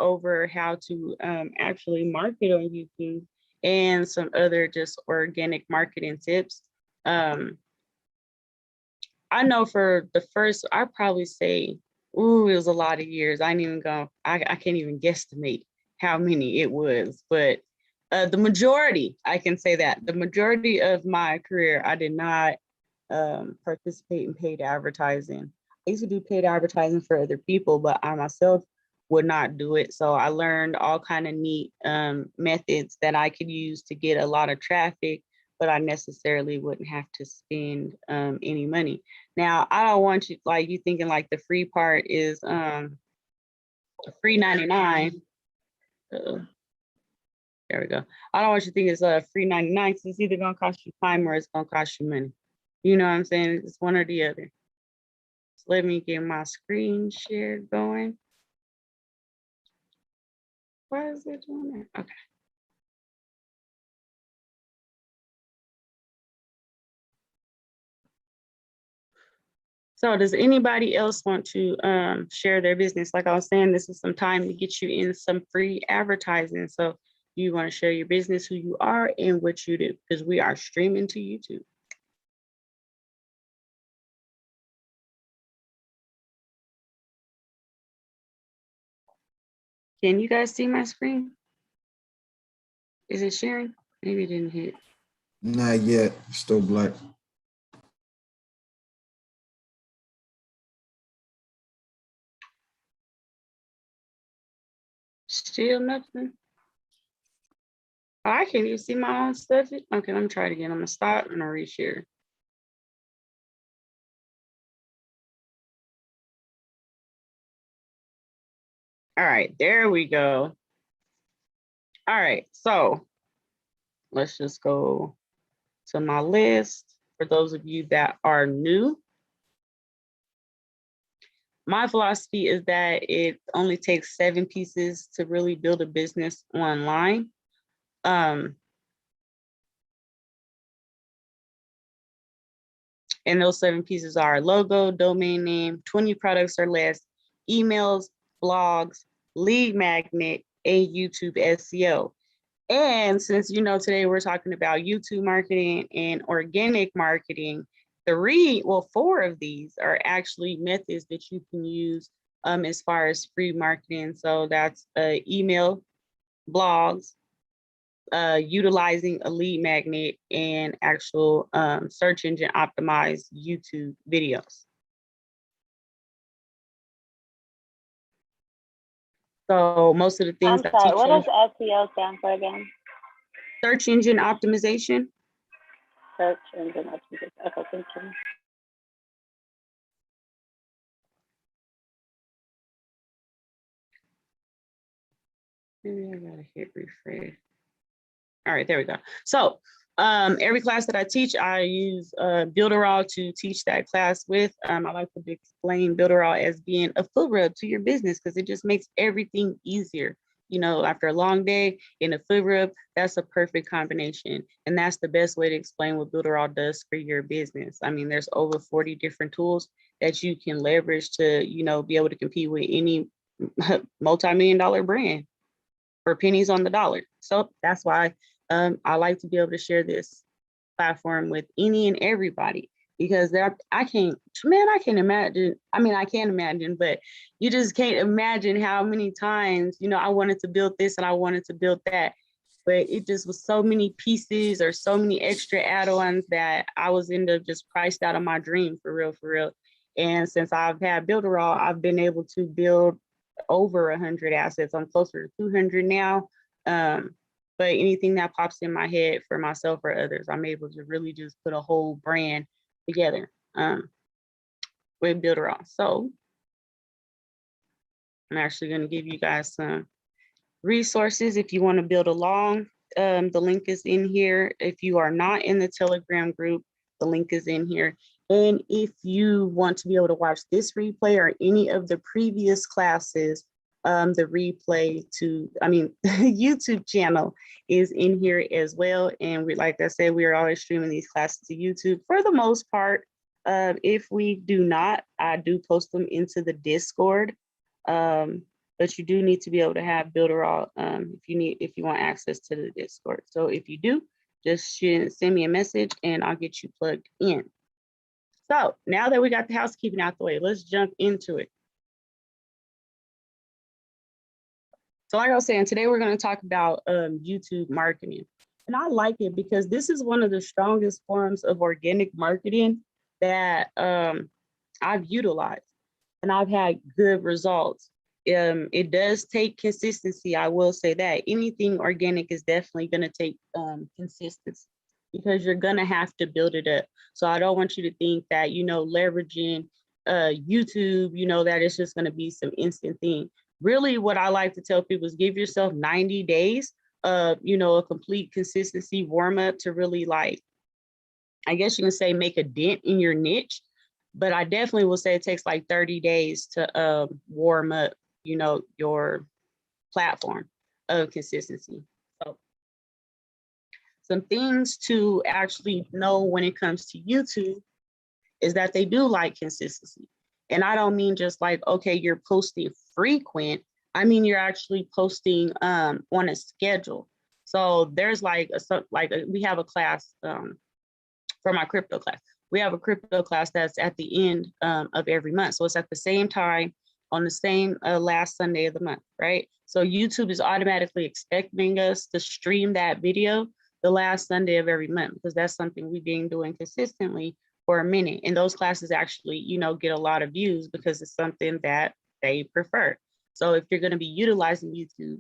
over how to actually market on YouTube and some other just organic marketing tips. I know for the first, I'd probably say, ooh, it was a lot of years. I can't even guesstimate how many it was, but the majority, I can say that the majority of my career, I did not participate in paid advertising. I used to do paid advertising for other people, but I myself would not do it. So I learned all kind of neat methods that I could use to get a lot of traffic, but I necessarily wouldn't have to spend any money. Now, I don't want you like you thinking like the free part is free 99. There we go. I don't want you to think it's free 99 because it's either gonna cost you time or it's gonna cost you money. You know what I'm saying? It's one or the other. So let me get my screen share going. Why is it doing that? Okay. So does anybody else want to share their business? Like I was saying, this is some time to get you in some free advertising. So you want to share your business, who you are and what you do, because we are streaming to YouTube. Can you guys see my screen? Is it sharing? Maybe it didn't hit. Not yet, still black. Still nothing. Oh, I can't even see my own stuff. Okay, let me try it again. I'm gonna stop and I'll reshare. All right, there we go. All right, so let's just go to my list. For those of you that are new, my philosophy is that it only takes 7 pieces to really build a business online. And those 7 pieces are logo, domain name, 20 products or less, emails, blogs, lead magnet, and YouTube SEO. And since today we're talking about YouTube marketing and organic marketing, 4 of these are actually methods that you can use as far as free marketing. So that's email, blogs, utilizing a lead magnet, and actual search engine optimized YouTube videos. So most of the things I'm sorry, what does SEO stand for again? Search engine optimization. Search engine optimization. Okay, thank you. Maybe I gotta hit refresh. All right, there we go. So every class that I teach, I use Builderall to teach that class with. I like to explain Builderall as being a foot rub to your business because it just makes everything easier. After a long day in a foot rub, that's a perfect combination. And that's the best way to explain what Builderall does for your business. I mean, there's over 40 different tools that you can leverage to, be able to compete with any multi-million-dollar brand for pennies on the dollar. So that's why I like to be able to share this platform with any and everybody, because I can't imagine. I mean, I can imagine, but you just can't imagine how many times, I wanted to build this and I wanted to build that, but it just was so many pieces or so many extra add-ons that I was ended up just priced out of my dream for real. And since I've had Builderall, I've been able to build over 100 assets. I'm closer to 200 now. But anything that pops in my head for myself or others, I'm able to really just put a whole brand together with Builderall. So I'm actually going to give you guys some resources if you want to build along. The link is in here. If you are not in the Telegram group, the link is in here. And if you want to be able to watch this replay or any of the previous classes, the replay YouTube channel is in here as well. And like I said, we are always streaming these classes to YouTube for the most part. If we do not, I do post them into the Discord. but you do need to be able to have Builderall if you want access to the Discord. So if you do, just send me a message and I'll get you plugged in. So now that we got the housekeeping out the way, let's jump into it. So like I was saying, today we're going to talk about YouTube marketing. And I like it because this is one of the strongest forms of organic marketing that I've utilized, and I've had good results. It does take consistency. I will say that anything organic is definitely going to take consistency, because you're going to have to build it up. So I don't want you to think that, leveraging YouTube, that it's just going to be some instant thing. Really, what I like to tell people is give yourself 90 days of, a complete consistency warm up to really, like, I guess you can say, make a dent in your niche. But I definitely will say it takes like 30 days to warm up, your platform of consistency. So some things to actually know when it comes to YouTube is that they do like consistency. And I don't mean just like, okay, you're posting frequent. I mean, you're actually posting on a schedule. So there's we have a class for my crypto class. We have a crypto class that's at the end of every month. So it's at the same time on the same last Sunday of the month, right? So YouTube is automatically expecting us to stream that video the last Sunday of every month, because that's something we've been doing consistently for a minute. And those classes actually, get a lot of views because it's something that they prefer. So if you're going to be utilizing YouTube,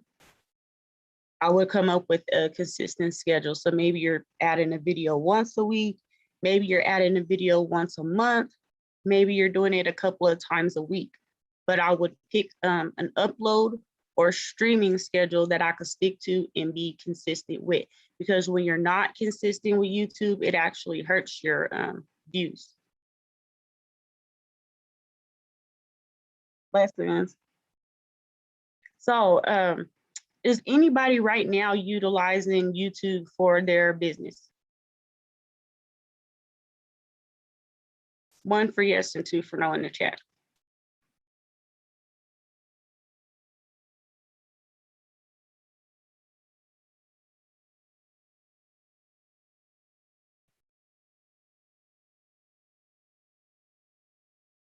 I would come up with a consistent schedule. So maybe you're adding a video once a week, maybe you're adding a video once a month, maybe you're doing it a couple of times a week. But I would pick an upload or streaming schedule that I could stick to and be consistent with. Because when you're not consistent with YouTube, it actually hurts your views. Lessons. So is anybody right now utilizing YouTube for their business? 1 for yes and 2 for no in the chat.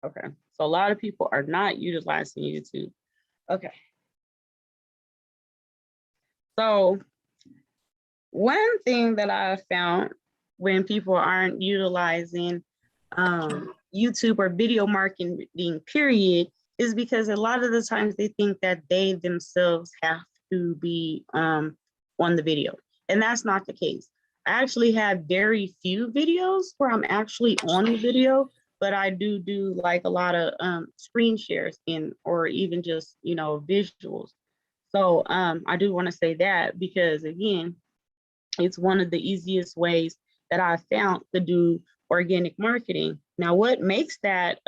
Okay, so a lot of people are not utilizing YouTube. Okay. So one thing that I found when people aren't utilizing YouTube or video marketing period is because a lot of the times they think that they themselves have to be on the video. And that's not the case. I actually have very few videos where I'm actually on the video, but I do like a lot of screen shares or even just, visuals. So I do want to say that because, again, it's one of the easiest ways that I found to do organic marketing. Now, what makes that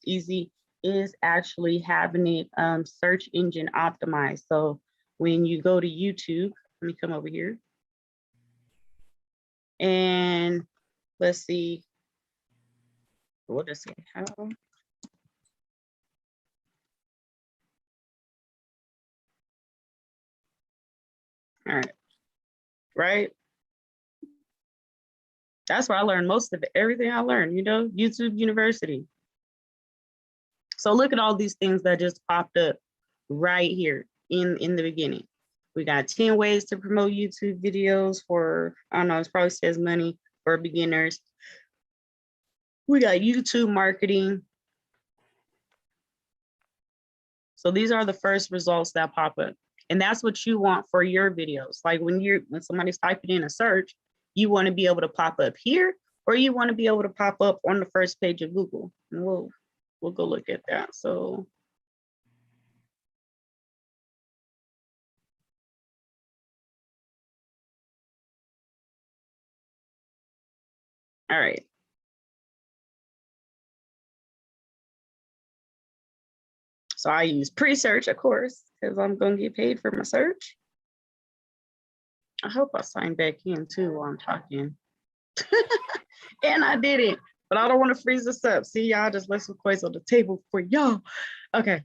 easy is actually having it search engine optimized. So when you go to YouTube, let me come over here. And let's see, we'll just say how. All right. That's where I learned most of it. Everything I learned, YouTube University. So look at all these things that just popped up right here in the beginning. We got 10 ways to promote YouTube videos for, I don't know, it probably says money for beginners. We got YouTube marketing. So these are the first results that pop up. And that's what you want for your videos. Like when somebody's typing in a search, you want to be able to pop up here, or you want to be able to pop up on the first page of Google. And we'll go look at that. So all right. So I use pre-search, of course, because I'm going to get paid for my search. I hope I sign back in too while I'm talking. And I didn't, but I don't want to freeze this up. See, y'all just left some coins on the table for y'all. Okay.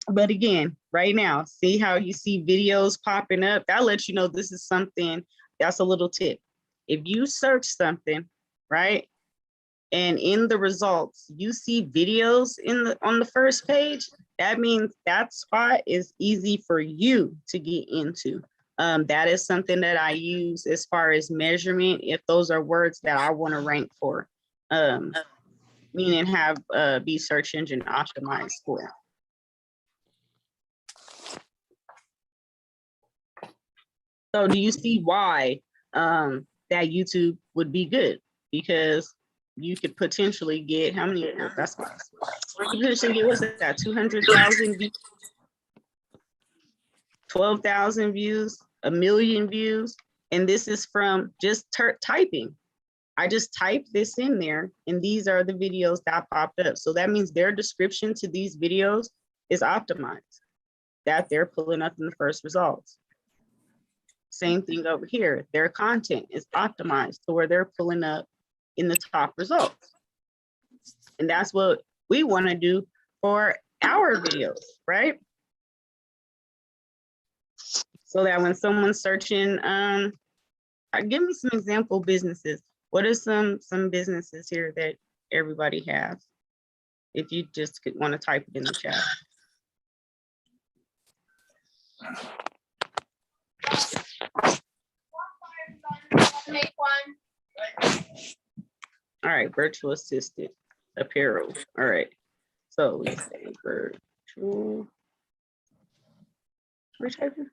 But again, right now, see how you see videos popping up? That lets you know this is something, that's a little tip. If you search something, right? And in the results, you see videos on the first page, that means that spot is easy for you to get into. That is something that I use as far as measurement, if those are words that I want to rank for, meaning have be search engine optimized for. So do you see why that YouTube would be good? Because you could potentially get how many? That's why. You potentially get, what's that? 200,000 views, 12,000 views, 1 million views, and this is from just typing. I just typed this in there, and these are the videos that popped up. So that means their description to these videos is optimized, that they're pulling up in the first results. Same thing over here. Their content is optimized to where they're pulling up in the top results. And that's what we want to do for our videos, right? So that when someone's searching, give me some example businesses. What are some businesses here that everybody has? If you just want to type it in the chat. Make one. All right, virtual assistant, apparel. All right, so we say virtual. We're typing.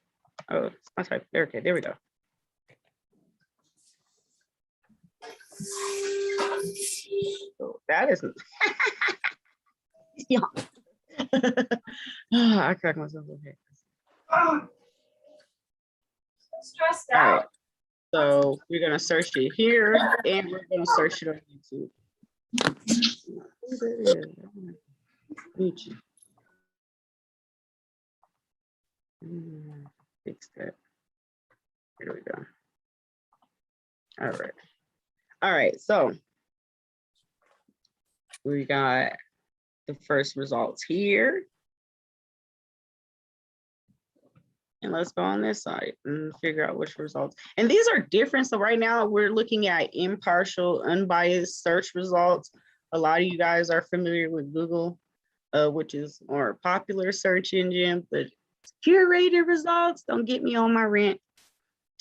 Oh, I typed there. Okay, there we go. So that isn't. Yeah. I cracked myself. Okay. Stressed All right. out. So we're gonna search it here, and we're gonna search it on YouTube. YouTube. Fix that. Here we go. All right. All right. So we got the first results here. And let's go on this side and figure out which results. And these are different. So right now we're looking at impartial, unbiased search results. A lot of you guys are familiar with Google, which is more popular search engine, but curated results, don't get me on my rant,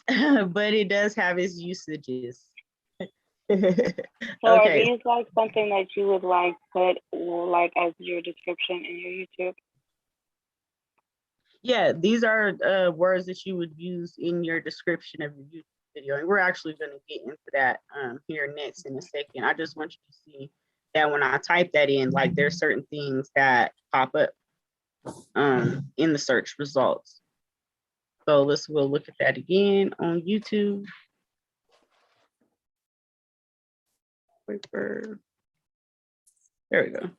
but it does have its usages. So are Okay. these like something that you would like put like as your description in your YouTube? Yeah, these are words that you would use in your description of your YouTube video. And we're actually going to get into that here next in a second. I just want you to see that when I type that in, like there's certain things that pop up in the search results. So we'll look at that again on YouTube. There we go.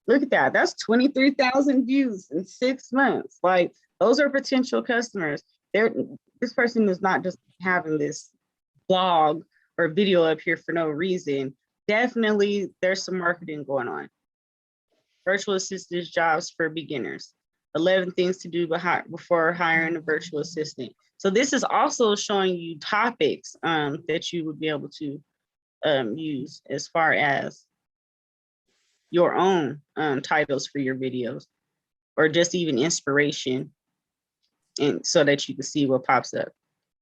Look at that. That's 23,000 views in 6 months. Like those are potential customers. This person is not just having this blog or video up here for no reason. Definitely there's some marketing going on. Virtual assistant jobs for beginners. 11 things to do before hiring a virtual assistant. So this is also showing you topics that you would be able to use as far as your own titles for your videos, or just even inspiration, and so that you can see what pops up.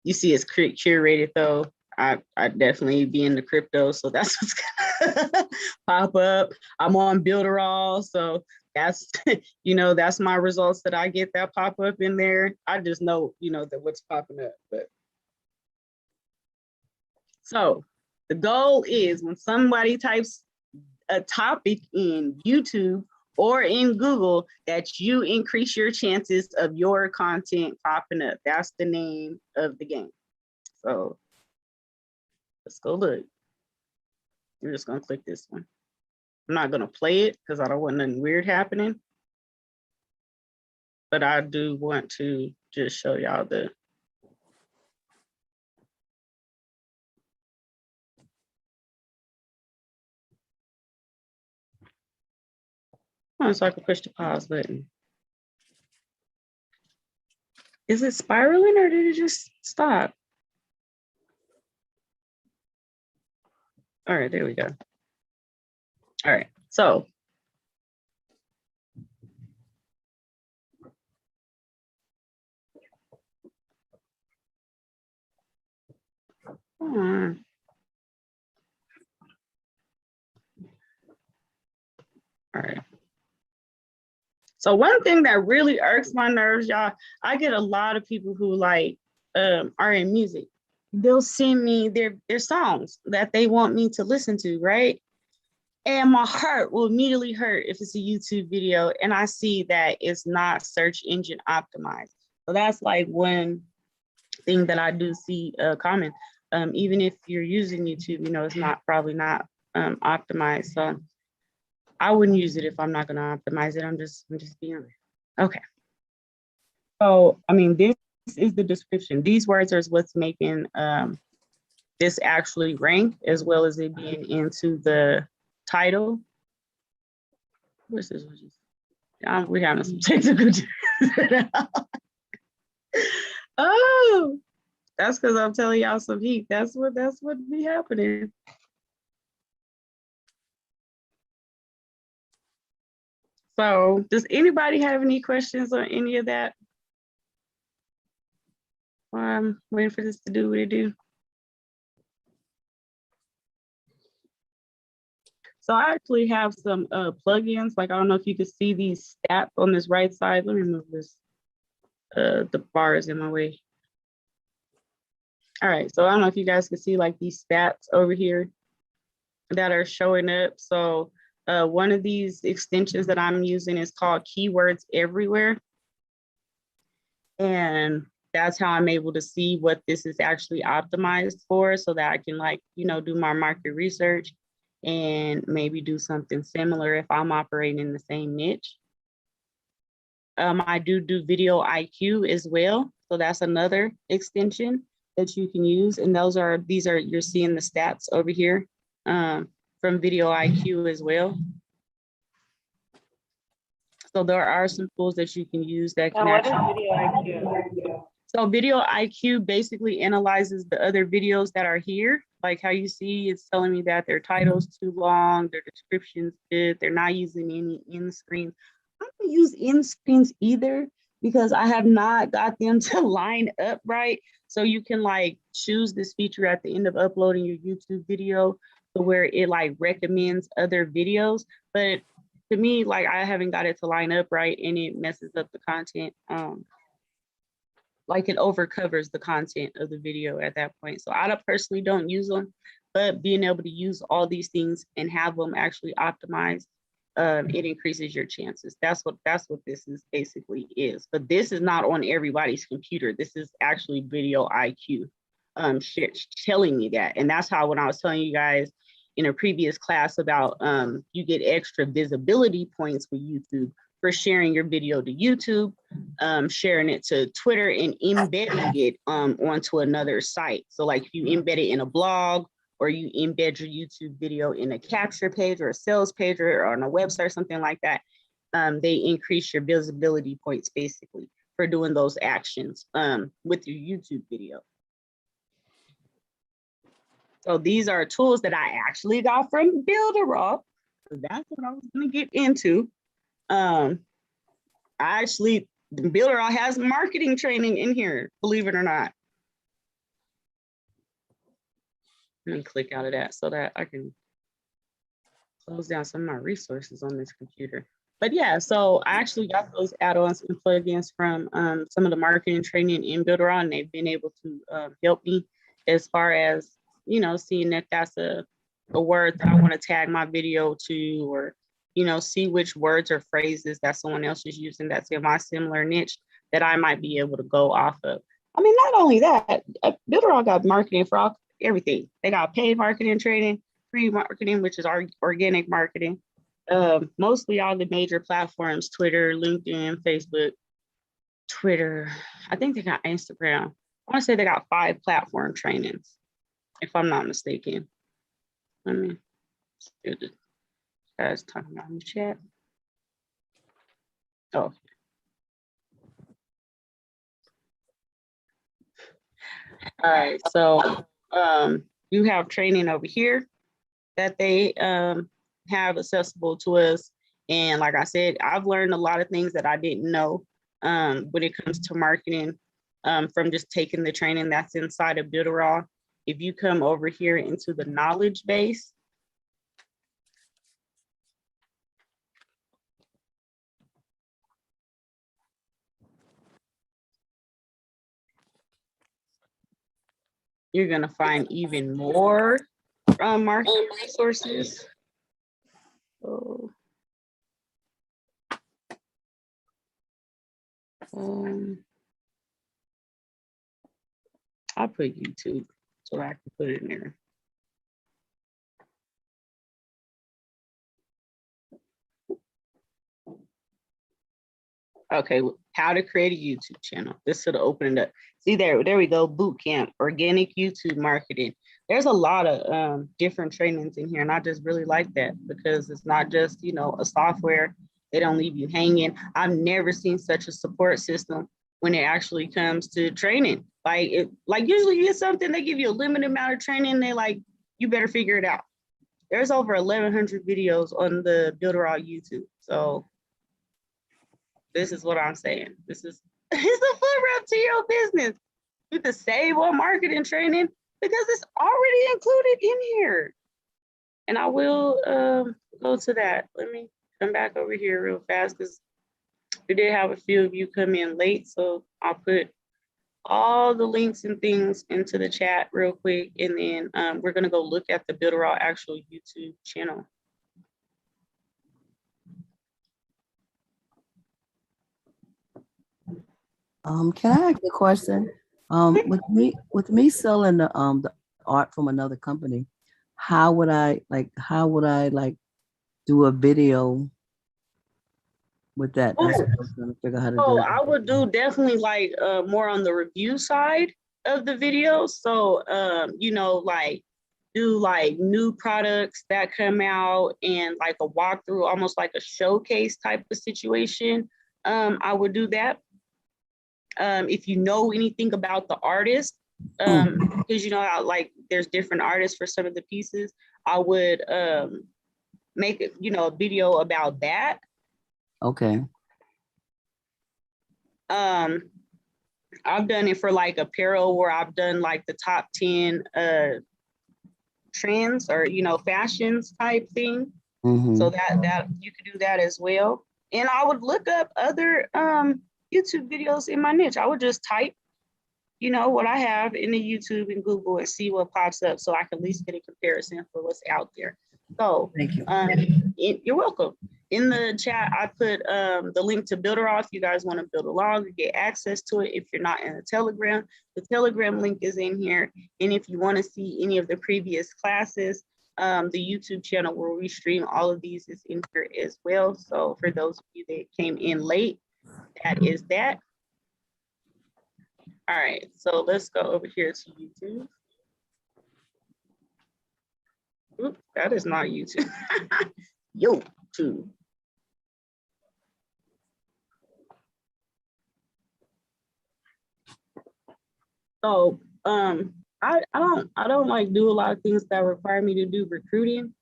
You see it's curated though. I definitely be in the crypto, so that's what's gonna pop up. I'm on Builderall, so that's that's my results that I get that pop up in there. I just know that what's popping up. But so the goal is when somebody types a topic in YouTube or in Google, that you increase your chances of your content popping up. That's the name of the game. So let's go look. We're just gonna click this one. I'm not gonna play it because I don't want nothing weird happening. But I do want to just show y'all the Oh, so I can push the pause button. Is it spiraling or did it just stop? All right, there we go. All right, so all right. So one thing that really irks my nerves, y'all, I get a lot of people who like are in music. They'll send me their songs that they want me to listen to, right? And my heart will immediately hurt if it's a YouTube video and I see that it's not search engine optimized. So that's like one thing that I do see common. Even if you're using YouTube, you know, it's not probably not optimized. So I wouldn't use it if I'm not going to optimize it. I'm just being honest. Okay. So, I mean, this is the description. These words are what's making this actually rank, as well as it being into the title. Where's this? We're having some technical. Oh, that's because I'm telling y'all some heat. That's what be happening. So, does anybody have any questions on any of that? I'm waiting for this to do what it do. So I actually have some plugins. Like, I don't know if you can see these stats on this right side. Let me move this. The bar is in my way. All right, so I don't know if you guys can see like these stats over here that are showing up. So one of these extensions that I'm using is called Keywords Everywhere. And that's how I'm able to see what this is actually optimized for, so that I can, like, you know, do my market research and maybe do something similar if I'm operating in the same niche. I do Video IQ as well. So that's another extension that you can use. And these are, you're seeing the stats over here from Video IQ as well. So there are some tools that you can use that can Now, what is Video IQ? So Video IQ basically analyzes the other videos that are here. Like how you see, it's telling me that their title's too long, their description's good, they're not using any end screens. I don't use end screens either because I have not got them to line up right. So you can like choose this feature at the end of uploading your YouTube video to where it like recommends other videos. But to me, like I haven't got it to line up right and it messes up the content. Like it overcovers the content of the video at that point. So I personally don't use them, but being able to use all these things and have them actually optimized, it increases your chances. That's what this is basically is. But this is not on everybody's computer. This is actually Video IQ telling me that. And that's how, when I was telling you guys in a previous class about you get extra visibility points with YouTube for sharing your video to YouTube, sharing it to Twitter, and embedding it onto another site. So like if you embed it in a blog, or you embed your YouTube video in a capture page or a sales page or on a website or something like that, they increase your visibility points basically for doing those actions with your YouTube video. So these are tools that I actually got from Builderall. So that's what I was gonna get into. Builderall has marketing training in here, believe it or not. Let me click out of that so that I can close down some of my resources on this computer. But yeah, so I actually got those add-ons and plugins from some of the marketing training in Builderall, and they've been able to help me as far as, you know, seeing that that's a word that I want to tag my video to, or, you know, see which words or phrases that someone else is using that's in my similar niche that I might be able to go off of. I mean, not only that, Builderall got marketing for everything. They got paid marketing training, free marketing, which is our organic marketing. Mostly all the major platforms, Twitter, LinkedIn, Facebook, Twitter. I think they got Instagram. I want to say they got 5 platform trainings, if I'm not mistaken. Let me see what the guys talking about in the chat. Oh. All right, so you have training over here that they have accessible to us. And like I said, I've learned a lot of things that I didn't know when it comes to marketing from just taking the training that's inside of Builderall. If you come over here into the knowledge base, you're gonna find even more marketing resources. So, I'll put YouTube so I can put it in there. Okay, how to create a YouTube channel. This should open it up. See there we go, boot camp, organic YouTube marketing. There's a lot of different trainings in here, and I just really like that because it's not just, you know, a software. They don't leave you hanging. I've never seen such a support system when it actually comes to training. Like usually you get something, they give you a limited amount of training, they like, you better figure it out. There's over 1,100 videos on the Builderall YouTube. So this is what I'm saying. This is it's a foot rub to your business. You can save on marketing training because it's already included in here. And I will go to that. Let me come back over here real fast because we did have a few of you come in late. So I'll put all the links and things into the chat real quick. And then we're going to go look at the Builderall actual YouTube channel. Can I ask a question? With me selling the art from another company, how would I do a video with that? That's what I was trying to figure out how to do. I would do definitely like more on the review side of the video. So you know, like do like new products that come out and like a walkthrough, almost like a showcase type of situation. I would do that. If you know anything about the artist, because you know how like there's different artists for some of the pieces, I would make it, you know, a video about that. Okay. I've done it for like apparel where I've done like the top 10 trends or, you know, fashions type thing. So that you could do that as well. And I would look up other YouTube videos in my niche. I would just type, you know, what I have in the YouTube and Google and see what pops up so I can at least get a comparison for what's out there. So Thank you. you're welcome. In the chat, I put the link to Builderall if you guys want to build a log and get access to it. If you're not in the Telegram link is in here. And if you want to see any of the previous classes, the YouTube channel where we stream all of these is in here as well. So for those of you that came in late, that is that. All right, so let's go over here to YouTube. Oops, that is not YouTube. YouTube. So I don't like do a lot of things that require me to do recruiting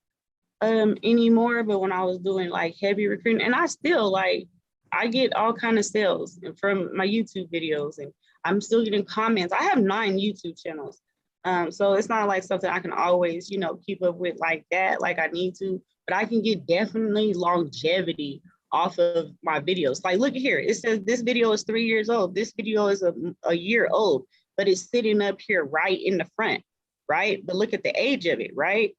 anymore, but when I was doing like heavy recruiting, and I still like I get all kind of sales from my YouTube videos, and I'm still getting comments. I have 9 YouTube channels. So it's not like something I can always, you know, keep up with like that, like I need to, but I can get definitely longevity off of my videos. Like, look at here, it says this video is 3 years old. This video is a year old, but it's sitting up here right in the front, right? But look at the age of it, right?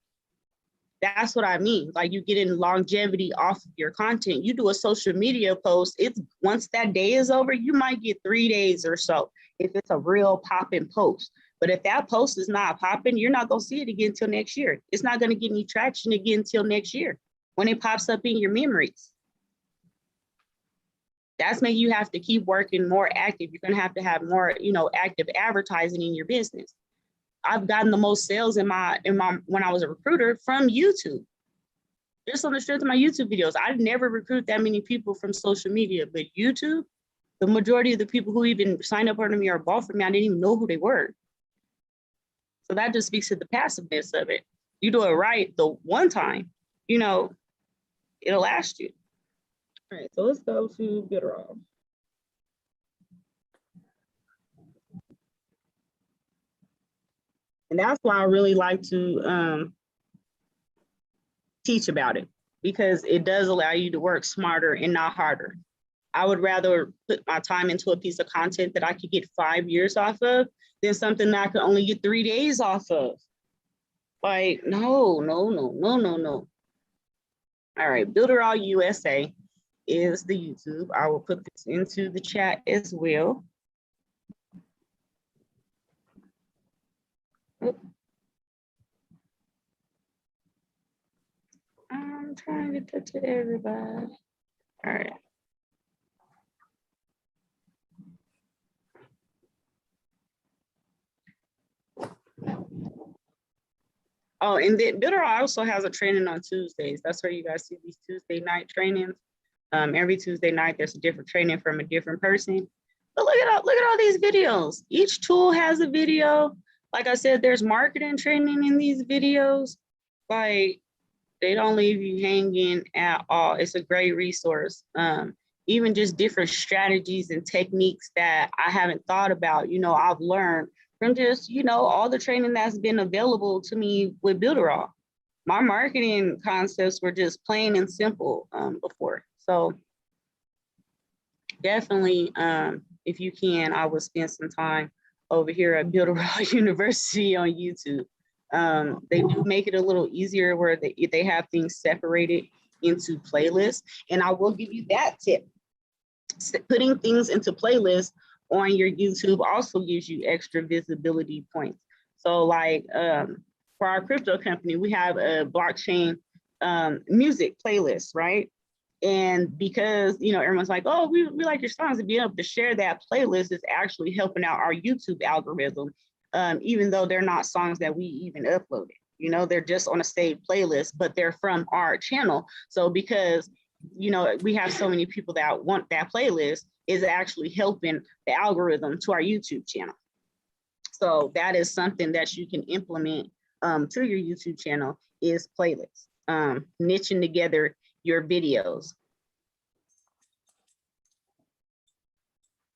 That's what I mean. Like you getting longevity off of your content. You do a social media post, it's once that day is over, you might get 3 days or so if it's a real popping post. But if that post is not popping, you're not gonna see it again until next year. It's not gonna get any traction again until next year when it pops up in your memories. That's making you have to keep working more active. You're gonna have to have more, you know, active advertising in your business. I've gotten the most sales in my when I was a recruiter from YouTube. just on the strength of my YouTube videos. I'd never recruit that many people from social media, but YouTube, the majority of the people who even signed up under me or bought from me, I didn't even know who they were. So that just speaks to the passiveness of it. You do it right the one time, you know, it'll last you. All right, so let's go to Bitterall. And that's why I really like to teach about it, because it does allow you to work smarter and not harder. I would rather put my time into a piece of content that I could get 5 years off of than something that I could only get 3 days off of. Like, no. All right, Builderall USA is the YouTube. I will put this into the chat as well. I'm trying to get that to everybody. All right. Oh, and then Bitterall also has a training on Tuesdays. That's where you guys see these Tuesday night trainings. Every Tuesday night, there's a different training from a different person. But look at all these videos. Each tool has a video. Like I said, there's marketing training in these videos. Like, they don't leave you hanging at all. It's a great resource. Even just different strategies and techniques that I haven't thought about, you know, I've learned from just, you know, all the training that's been available to me with Builderall. My marketing concepts were just plain and simple before. So definitely, if you can, I would spend some time over here at Builderall University on YouTube. They do make it a little easier where they have things separated into playlists. And I will give you that tip. Putting things into playlists on your YouTube also gives you extra visibility points. So like for our crypto company, we have a blockchain music playlist, right? And because, you know, everyone's like, oh, we like your songs, and being able to share that playlist is actually helping out our YouTube algorithm, even though they're not songs that we even uploaded. You know, they're just on a saved playlist, but they're from our channel. So because, you know, we have so many people that want that playlist, is actually helping the algorithm to our YouTube channel. So that is something that you can implement to your YouTube channel, is playlists, niching together your videos.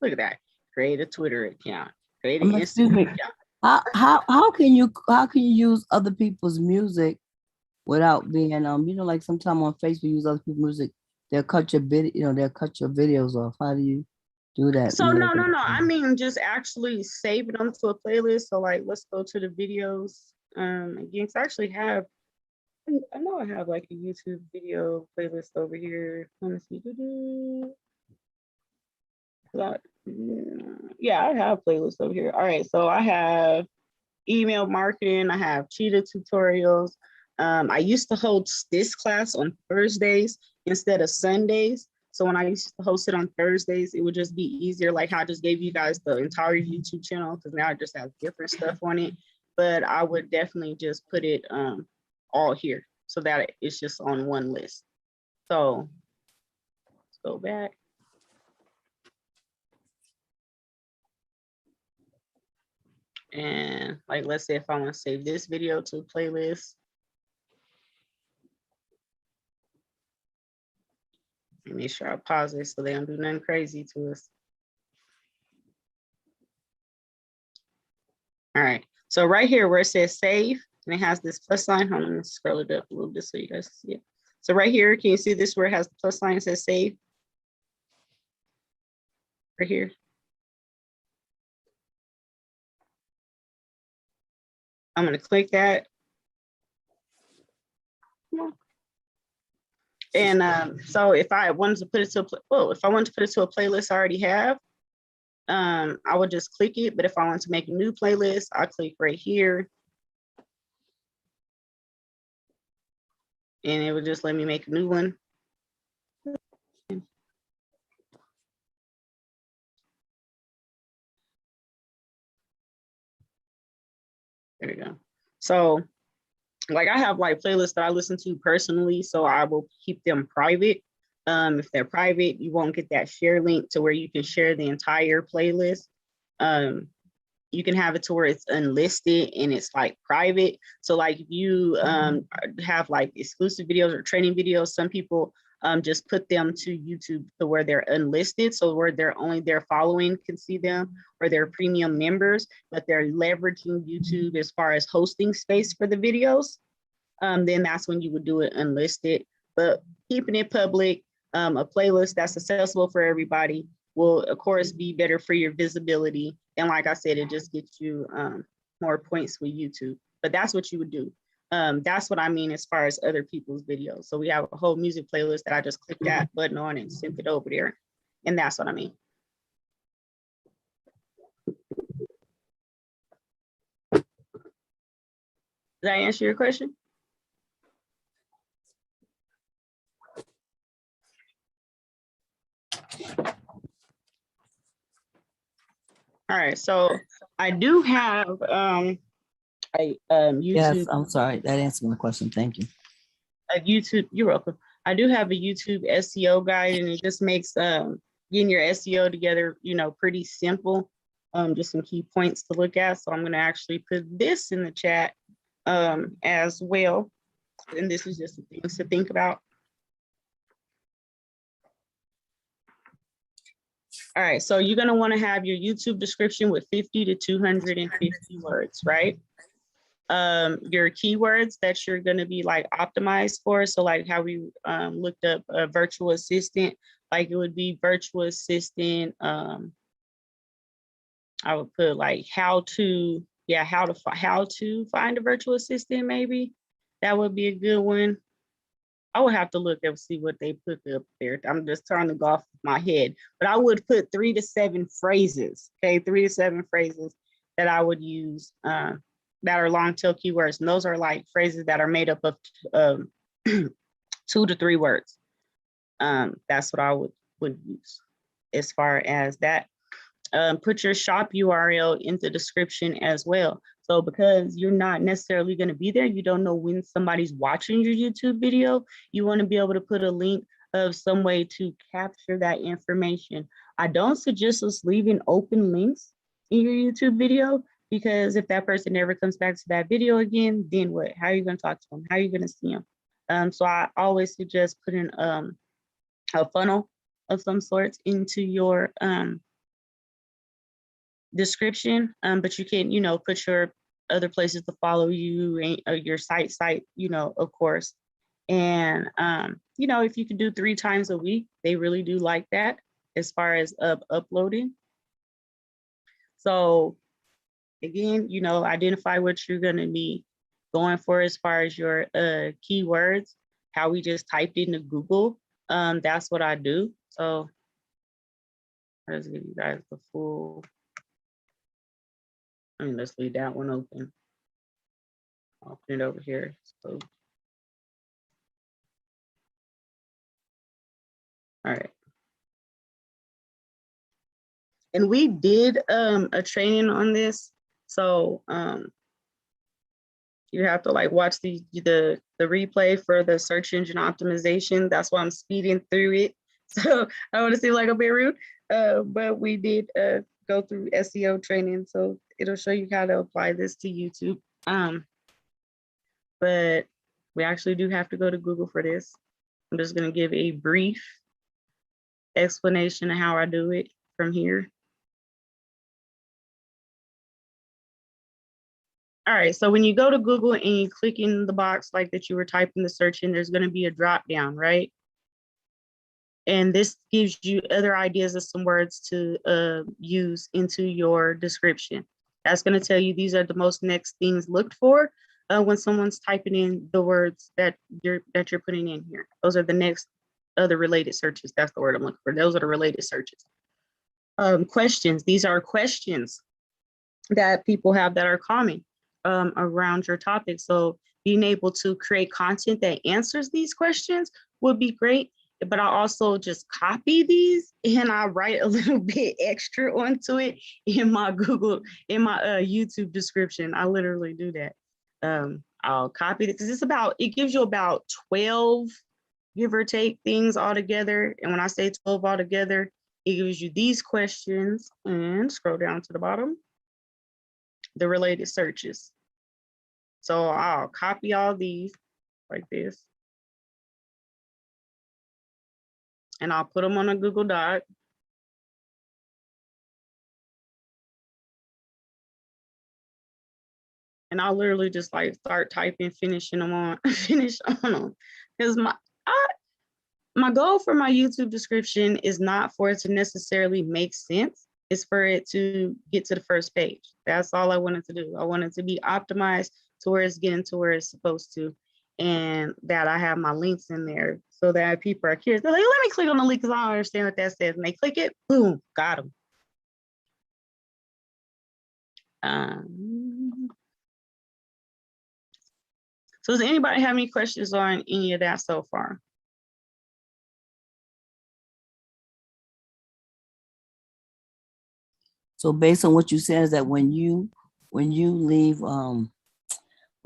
Look at that. Create a Twitter account. Create an Instagram account. How can you use other people's music without being you know, like sometimes on Facebook you use other people's music, they'll cut your video, you know, they'll cut your videos off. How do you do that? So no. I mean, just actually saving them to a playlist. So like, let's go to the videos again. I actually have, I know I have like a YouTube video playlist over here. Let me see. Yeah, I have playlists over here. All right, so I have email marketing. I have cheetah tutorials. I used to host this class on Thursdays instead of Sundays. So when I used to host it on Thursdays, it would just be easier. Like how I just gave you guys the entire YouTube channel, because now I just have different stuff on it. But I would definitely just put it all here so that it's just on one list. So let's go back. And like, let's say if I want to save this video to a playlist. And make sure I pause it so they don't do nothing crazy to us. All right, so right here where it says save, and it has this plus sign. Hold on, let me scroll it up a little bit so you guys see it. So right here, can you see this where it has the plus sign, it says save? Right here. I'm gonna click that. And so if I wanted to put it to a playlist I already have, I would just click it. But if I want to make a new playlist, I click right here. And it would just let me make a new one. There we go. So like I have like playlists that I listen to personally, so I will keep them private. If they're private, you won't get that share link to where you can share the entire playlist. You can have it to where it's unlisted and it's like private. So like if you have like exclusive videos or training videos, some people just put them to YouTube to where they're unlisted. So where they're only their following can see them, or they're premium members, but they're leveraging YouTube as far as hosting space for the videos. Then that's when you would do it unlisted. But keeping it public, a playlist that's accessible for everybody will of course be better for your visibility. And like I said, it just gets you more points with YouTube, but that's what you would do. That's what I mean as far as other people's videos. So we have a whole music playlist that I just clicked that button on and sent it over there. And that's what I mean. Did I answer your question? All right, so I do have a YouTube. Yes, I'm sorry. That answered my question. Thank you. A YouTube, you're welcome. I do have a YouTube SEO guide, and it just makes getting your SEO together, you know, pretty simple. Just some key points to look at. So I'm going to actually put this in the chat as well. And this is just some things to think about. All right, so you're going to want to have your YouTube description with 50 to 250 words, right? Your keywords that you're going to be like optimized for. So like how we looked up a virtual assistant, like it would be virtual assistant. I would put like how to find a virtual assistant, maybe. That would be a good one. I would have to look and see what they put up there. I'm just trying to go off my head, but I would put 3 to 7 phrases, okay? 3 to 7 phrases that I would use that are long tail keywords. And those are like phrases that are made up of 2 to 3 words. That's what I would use as far as that. Put your shop URL in the description as well. So because you're not necessarily going to be there, you don't know when somebody's watching your YouTube video, you want to be able to put a link of some way to capture that information. I don't suggest us leaving open links in your YouTube video, because if that person never comes back to that video again, then what? How are you going to talk to them? How are you going to see them? So I always suggest putting a funnel of some sorts into your description, but you can, you know, put your other places to follow you and your site, you know, of course. And, you know, if you can do 3 times a week, they really do like that as far as uploading. So again, you know, identify what you're going to be going for as far as your keywords, how we just typed into Google. That's what I do. So let's give you guys the full. Let's leave that one open. I'll put it over here. So, all right. And we did a training on this. So you have to like watch the replay for the search engine optimization. That's why I'm speeding through it. So I want to seem like a bit rude, but we did go through SEO training. So it'll show you how to apply this to YouTube. But we actually do have to go to Google for this. I'm just going to give a brief explanation of how I do it from here. All right, so when you go to Google and you click in the box like that you were typing the search in, there's going to be a drop down, right? And this gives you other ideas of some words to use into your description. That's going to tell you these are the most next things looked for when someone's typing in the words that you're putting in here. Those are the next other related searches. That's the word I'm looking for. Those are the related searches. Questions. These are questions that people have that are common around your topic. So being able to create content that answers these questions would be great. But I also just copy these and I write a little bit extra onto it in my YouTube description. I literally do that. I'll copy it because it gives you about 12, give or take, things all together. And when I say 12 all together, it gives you these questions, and scroll down to the bottom, the related searches. So I'll copy all these like this, and I'll put them on a Google Doc. And I'll literally just like start typing, finishing them on, finish on them. Because my goal for my YouTube description is not for it to necessarily make sense. It's for it to get to the first page. That's all I wanted to do. I wanted to be optimized to where it's getting to where it's supposed to. And that I have my links in there so that people are curious. They're like, let me click on the link because I don't understand what that says. And they click it, boom, got them. So does anybody have any questions on any of that so far? So based on what you said is that when you leave, when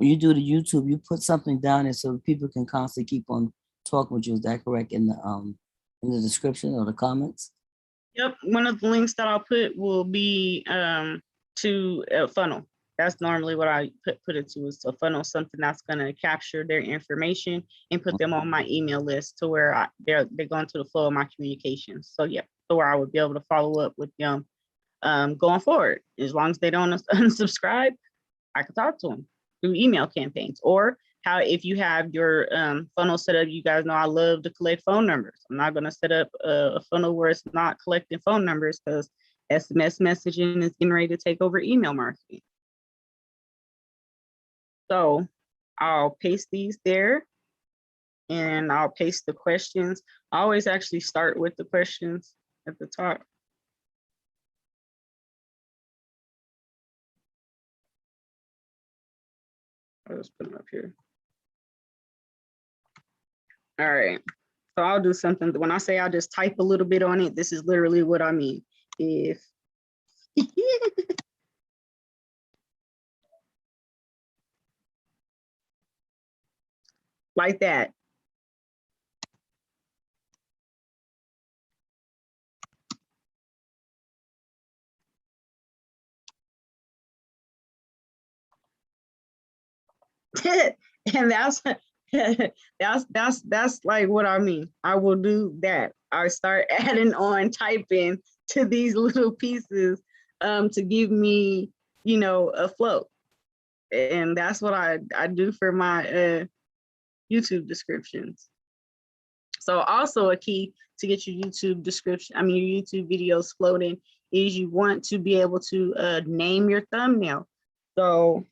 you do the YouTube, you put something down there so people can constantly keep on talking with you. Is that correct in the description or the comments? Yep, one of the links that I'll put will be to a funnel. That's normally what I put it to, is a funnel, something that's going to capture their information and put them on my email list to where they're going to the flow of my communications. So yeah, so where I would be able to follow up with them going forward. As long as they don't unsubscribe, I can talk to them through email campaigns. Or how, if you have your funnel set up, you guys know I love to collect phone numbers. I'm not going to set up a funnel where it's not collecting phone numbers, because SMS messaging is getting ready to take over email marketing. So I'll paste these there, and I'll paste the questions. I always actually start with the questions at the top. I'll just put them up here. All right, so I'll do something. When I say I'll just type a little bit on it, this is literally what I mean. If like that. And that's like what I mean. I will do that. I start adding on typing to these little pieces to give me, a flow. And that's what I do for my YouTube descriptions. So also a key to get your YouTube description, your YouTube videos floating, is you want to be able to name your thumbnail. So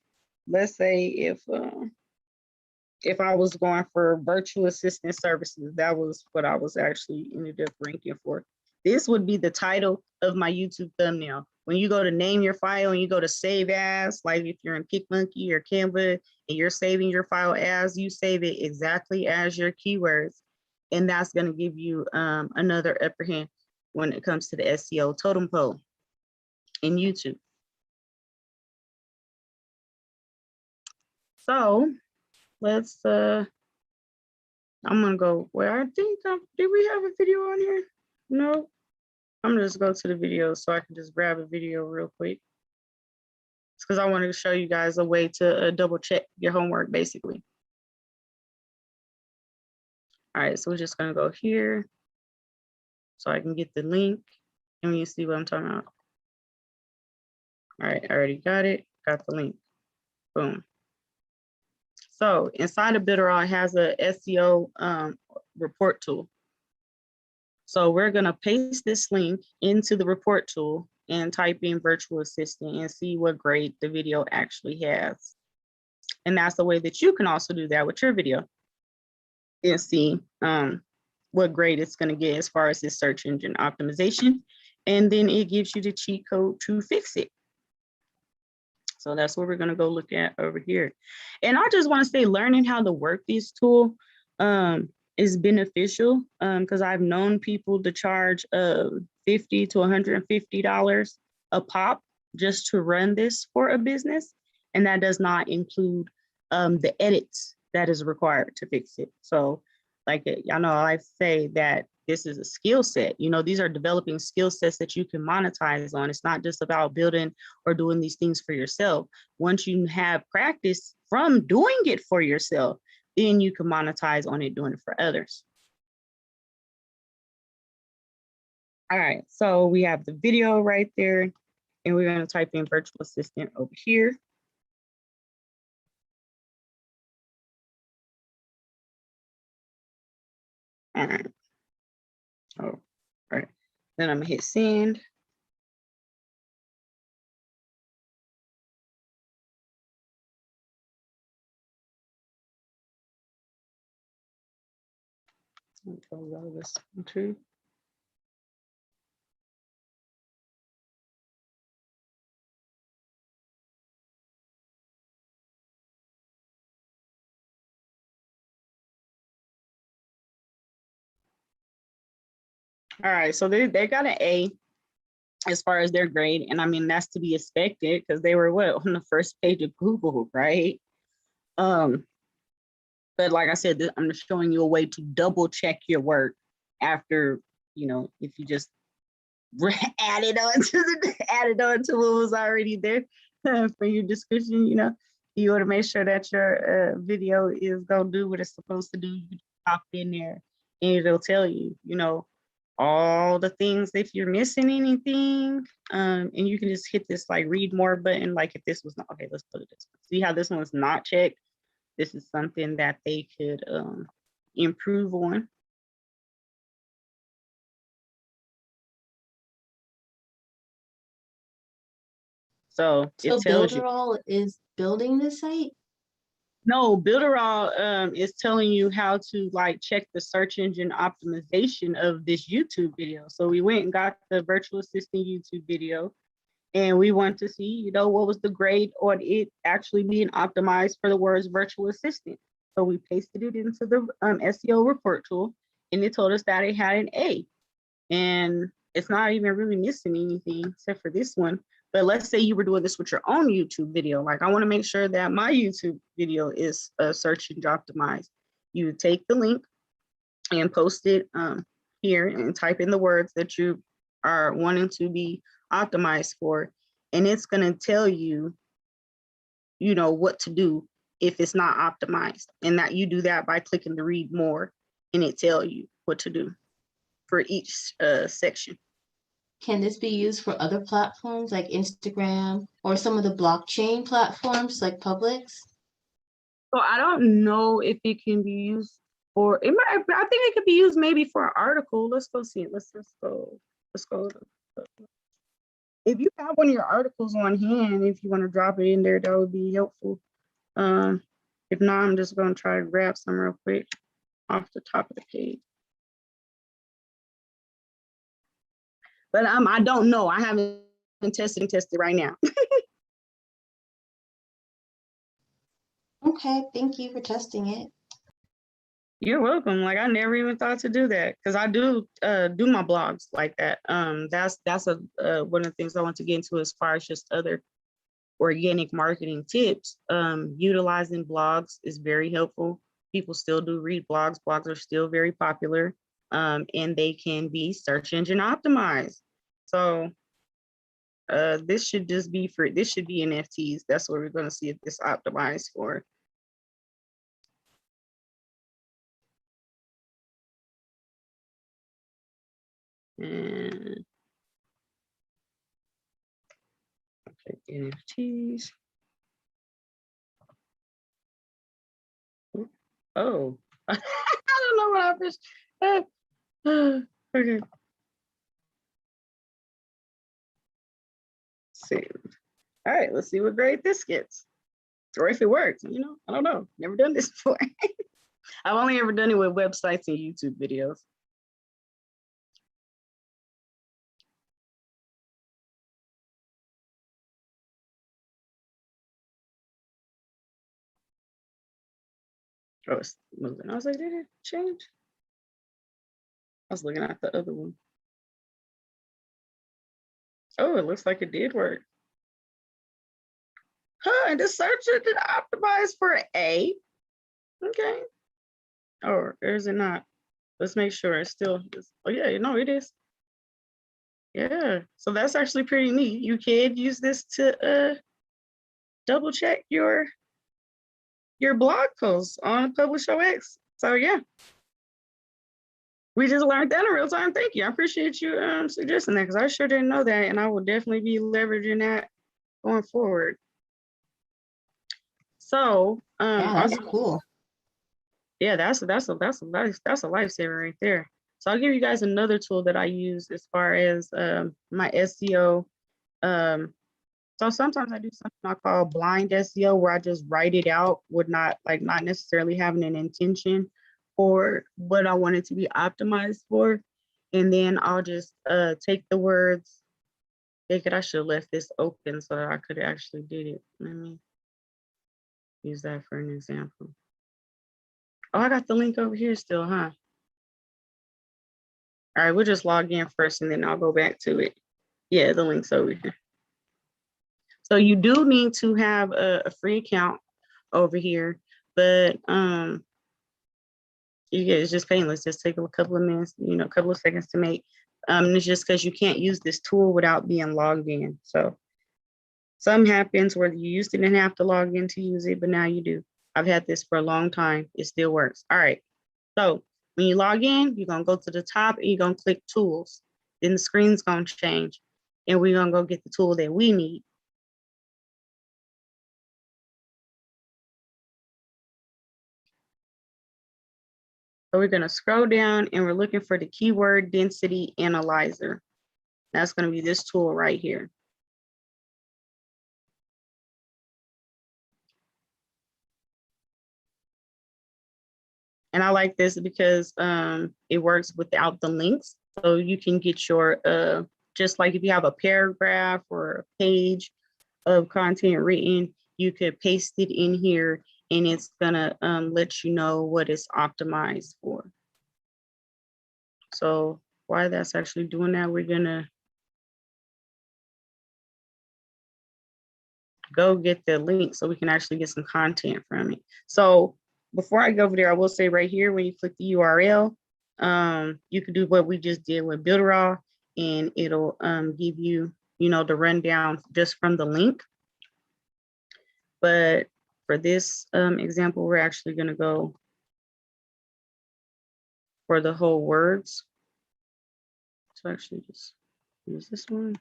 let's say if I was going for virtual assistant services, that was what I was actually ended up ranking for. This would be the title of my YouTube thumbnail. When you go to name your file and you go to save as, like if you're in PicMonkey or Canva and you're saving your file as, you save it exactly as your keywords. And that's going to give you another upper hand when it comes to the SEO totem pole in YouTube. So let's I'm gonna go where I think did we have a video on here? No, I'm gonna just go to the video so I can just grab a video real quick. It's because I wanted to show you guys a way to double check your homework basically. All right, so we're just gonna go here so I can get the link and you see what I'm talking about. All right, I already got it, got the link, boom. So inside of Bitterall, it has a SEO report tool. So we're gonna paste this link into the report tool and type in virtual assistant and see what grade the video actually has. And that's the way that you can also do that with your video and see what grade it's gonna get as far as this search engine optimization. And then it gives you the cheat code to fix it. So that's what we're gonna go look at over here. And I just wanna say learning how to work this tool is beneficial because I've known people to charge $50 to $150 a pop just to run this for a business. And that does not include the edits that is required to fix it. So like, y'all know, I say that this is a skill set. You know, these are developing skill sets that you can monetize on. It's not just about building or doing these things for yourself. Once you have practice from doing it for yourself, then you can monetize on it doing it for others. All right, so we have the video right there, and we're going to type in virtual assistant over here. All right. Oh, all right. Then I'm gonna hit send. Control this too. All right, so they got an A as far as their grade, and I mean that's to be expected because they were what on the first page of Google, right? But like I said, I'm just showing you a way to double check your work after, you know, if you just added on to what was already there for your description. You know, you want to make sure that your video is gonna do what it's supposed to do. You pop in there and it'll tell you, you know, all the things if you're missing anything. And you can just hit this like read more button. Like if this was not okay, let's put it this way. See how this one's not checked? This is something that they could improve on. So it tells you. Builderall is building the site? No, Builderall is telling you how to like check the search engine optimization of this YouTube video. So we went and got the virtual assistant YouTube video, and we want to see, you know, what was the grade on it actually being optimized for the words virtual assistant. So we pasted it into the SEO report tool, and it told us that it had an A, and it's not even really missing anything except for this one. But let's say you were doing this with your own YouTube video. Like I want to make sure that my YouTube video is search engine optimized. You would take the link and post it here and type in the words that you are wanting to be optimized for. And it's going to tell you, you know, what to do if it's not optimized. And that you do that by clicking the read more, and it tell you what to do for each section. Can this be used for other platforms like Instagram or some of the blockchain platforms like Publix? So I don't know if it can be used for, it might, I think it could be used maybe for an article. Let's go see it. Let's go. If you have one of your articles on hand, if you want to drop it in there, that would be helpful. If not, I'm just going to try to grab some real quick off the top of the page. But I don't know. I haven't tested right now. Okay, thank you for testing it. You're welcome. Like I never even thought to do that because I do my blogs like that. That's one of the things I want to get into as far as just other organic marketing tips. Utilizing blogs is very helpful. People still do read blogs. Blogs are still very popular, and they can be search engine optimized. So this should just be for, this should be NFTs. That's what we're going to see if this optimized for. And okay, NFTs. Oh, I don't know what I just. Okay. Save. All right, let's see what grade this gets, or if it works. You know, I don't know. Never done this before. I've only ever done it with websites and YouTube videos. Oh, it's moving. I was like, did it change? I was looking at the other one. Oh, it looks like it did work. And the search engine optimized for A. Okay. Or is it not? Let's make sure it's still. Oh yeah, no, it is. Yeah. So that's actually pretty neat. You can use this to double check your blog posts on PublishOX. So yeah. We just learned that in real time. Thank you. I appreciate you suggesting that because I sure didn't know that, and I will definitely be leveraging that going forward. So Yeah, that's cool. yeah, that's a lifesaver right there. So I'll give you guys another tool that I use as far as my SEO. So sometimes I do something I call blind SEO, where I just write it out with not necessarily having an intention or what I want it to be optimized for. And then I'll just take the words. I should have left this open so that I could actually did it. Let me use that for an example. Oh, I got the link over here still, huh? All right, we'll just log in first and then I'll go back to it. Yeah, the link's over here. So you do need to have a free account over here, but it's just painless. Just take a couple of minutes, a couple of seconds to make. It's just because you can't use this tool without being logged in. So something happens where you used to didn't have to log in to use it, but now you do. I've had this for a long time. It still works. All right. So when you log in, you're gonna go to the top and you're gonna click tools. Then the screen's gonna change, and we're gonna go get the tool that we need. So we're gonna scroll down and we're looking for the keyword density analyzer. That's gonna be this tool right here. And I like this because it works without the links. So you can get your, just like if you have a paragraph or a page of content written, you could paste it in here and it's gonna let you know what it's optimized for. So while that's actually doing that, we're gonna go get the link so we can actually get some content from it. So before I go over there, I will say right here, when you click the URL, you can do what we just did with Builderall, and it'll give you, the rundown just from the link. But for this example, we're actually going to go for the whole words. So actually just use this one.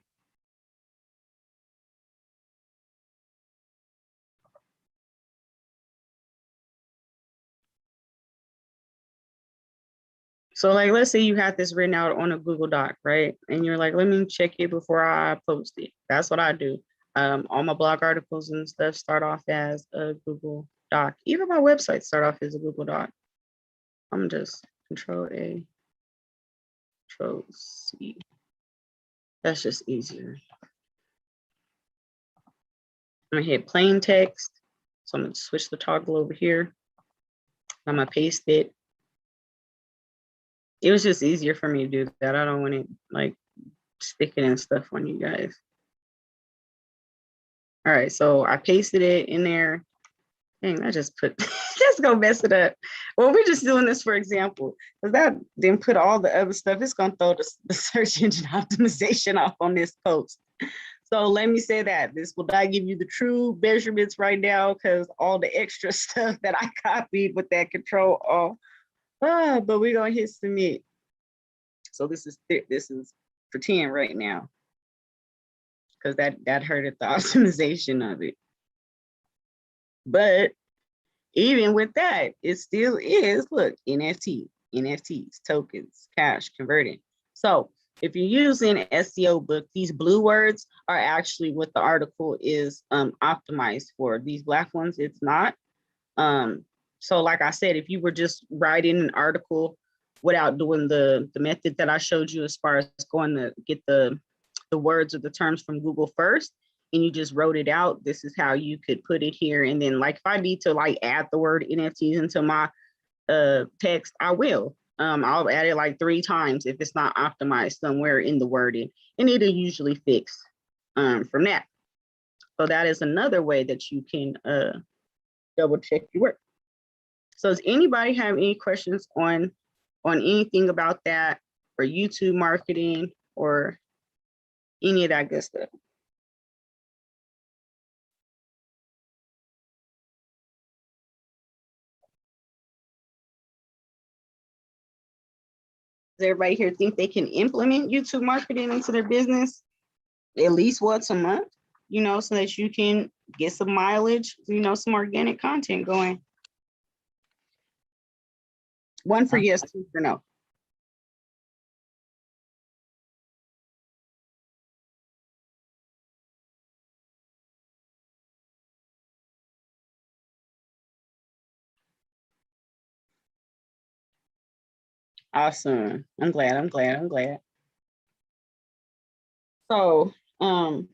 So like, let's say you had this written out on a Google Doc, right? And you're like, let me check it before I post it. That's what I do. All my blog articles and stuff start off as a Google Doc. Even my website start off as a Google Doc. I'm just Control A, Control C. That's just easier. I'm gonna hit plain text. So I'm gonna switch the toggle over here. I'm gonna paste it. It was just easier for me to do that. I don't want to like stick it and stuff on you guys. All right, so I pasted it in there. Dang, I just put, just go mess it up. Well, we're just doing this for example, because that then put all the other stuff, it's gonna throw the search engine optimization off on this post. So let me say that this will not give you the true measurements right now because all the extra stuff that I copied with that control off. But we're gonna hit submit. So this is for 10 right now, because that hurted the optimization of it. But even with that, it still is, look, NFTs, tokens, cash converting. So if you're using an SEO book, these blue words are actually what the article is optimized for. These black ones, it's not. So like I said, if you were just writing an article without doing the method that I showed you as far as going to get the words or the terms from Google first, and you just wrote it out, this is how you could put it here. And then like if I need to like add the word NFTs into my text, I will. I'll add it like 3 times if it's not optimized somewhere in the wording, and it'll usually fix from that. So that is another way that you can double check your work. So does anybody have any questions on anything about that, or YouTube marketing, or any of that good stuff? Does everybody here think they can implement YouTube marketing into their business at least once a month, you know, so that you can get some mileage, you know, some organic content going? One for yes, two for no. Awesome. I'm glad. So, something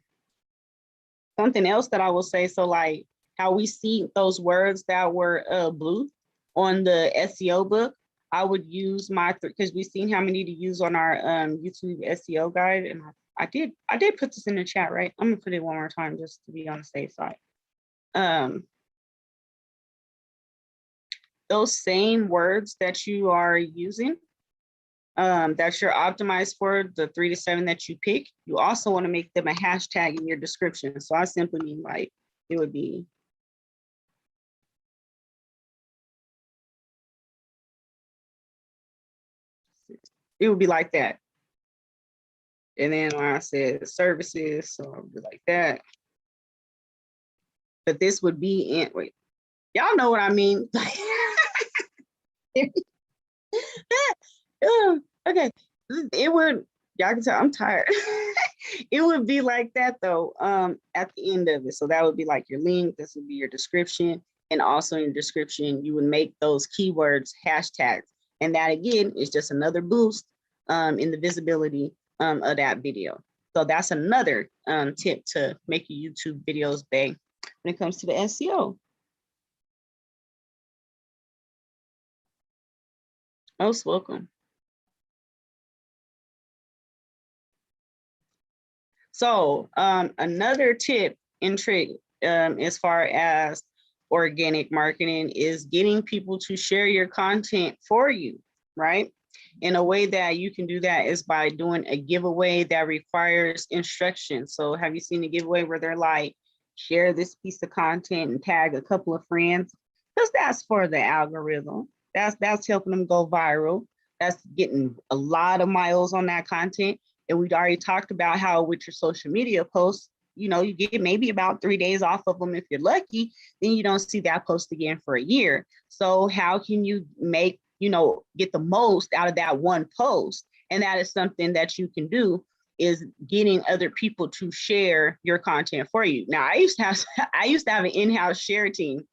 else that I will say, so like how we see those words that were blue on the SEO book, I would use my, because we've seen how many to use on our YouTube SEO guide. And I did put this in the chat, right? I'm gonna put it one more time just to be on the safe side. Those same words that you are using, that you're optimized for, the 3 to 7 that you pick, you also want to make them a hashtag in your description. So I simply mean like, it would be like that. And then when I said services, so it would be like that. But this would be in, wait, y'all know what I mean? Okay, it would, y'all can tell I'm tired. It would be like that though, at the end of it. So that would be like your link, this would be your description, and also in your description, you would make those keywords hashtags. And that again is just another boost in the visibility of that video. So that's another tip to make your YouTube videos big when it comes to the SEO. Most welcome. So another tip and trick as far as organic marketing is getting people to share your content for you, right? And a way that you can do that is by doing a giveaway that requires instructions. So have you seen a giveaway where they're like, share this piece of content and tag a couple of friends? Because that's for the algorithm. That's helping them go viral. That's getting a lot of miles on that content. And we've already talked about how with your social media posts, you know, you get maybe about 3 days off of them if you're lucky, then you don't see that post again for a year. So how can you make, you know, get the most out of that one post? And that is something that you can do, is getting other people to share your content for you. Now, I used to have an in-house share team,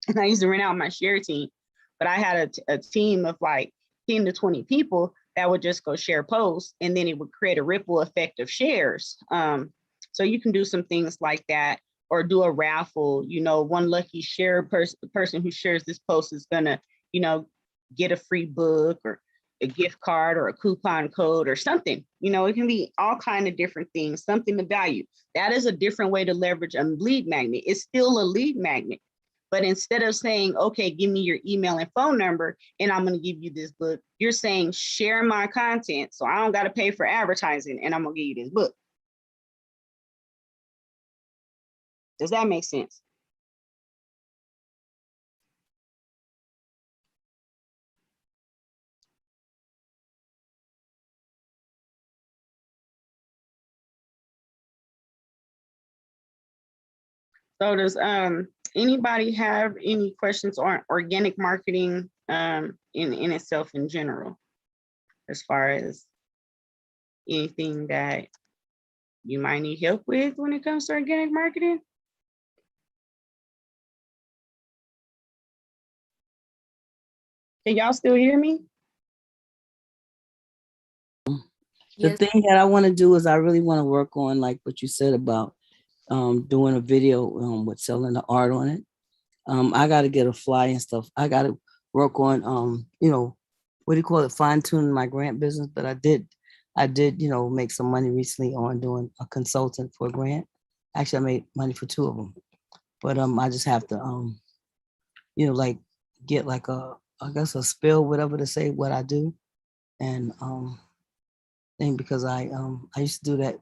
and I used to rent out my share team, but I had a team of like 10 to 20 people that would just go share posts, and then it would create a ripple effect of shares. So you can do some things like that, or do a raffle. You know, one lucky share person who shares this post is gonna, you know, get a free book or a gift card or a coupon code or something. You know, it can be all kind of different things, something to value. That is a different way to leverage a lead magnet. It's still a lead magnet. But instead of saying, okay, give me your email and phone number, and I'm going to give you this book, you're saying, share my content, so I don't got to pay for advertising, and I'm going to give you this book. Does that make sense? So does anybody have any questions on organic marketing in itself in general, as far as anything that you might need help with when it comes to organic marketing? Can y'all still hear me? The thing that I want to do is I really want to work on, like what you said about doing a video with selling the art on it. I got to get a fly and stuff. I got to work on, you know, what do you call it? Fine tuning my grant business. But I did, you know, make some money recently on doing a consultant for a grant. Actually, I made money for 2 of them, but I just have to like get like I guess a spill, whatever to say what I do, and thing because I used to do that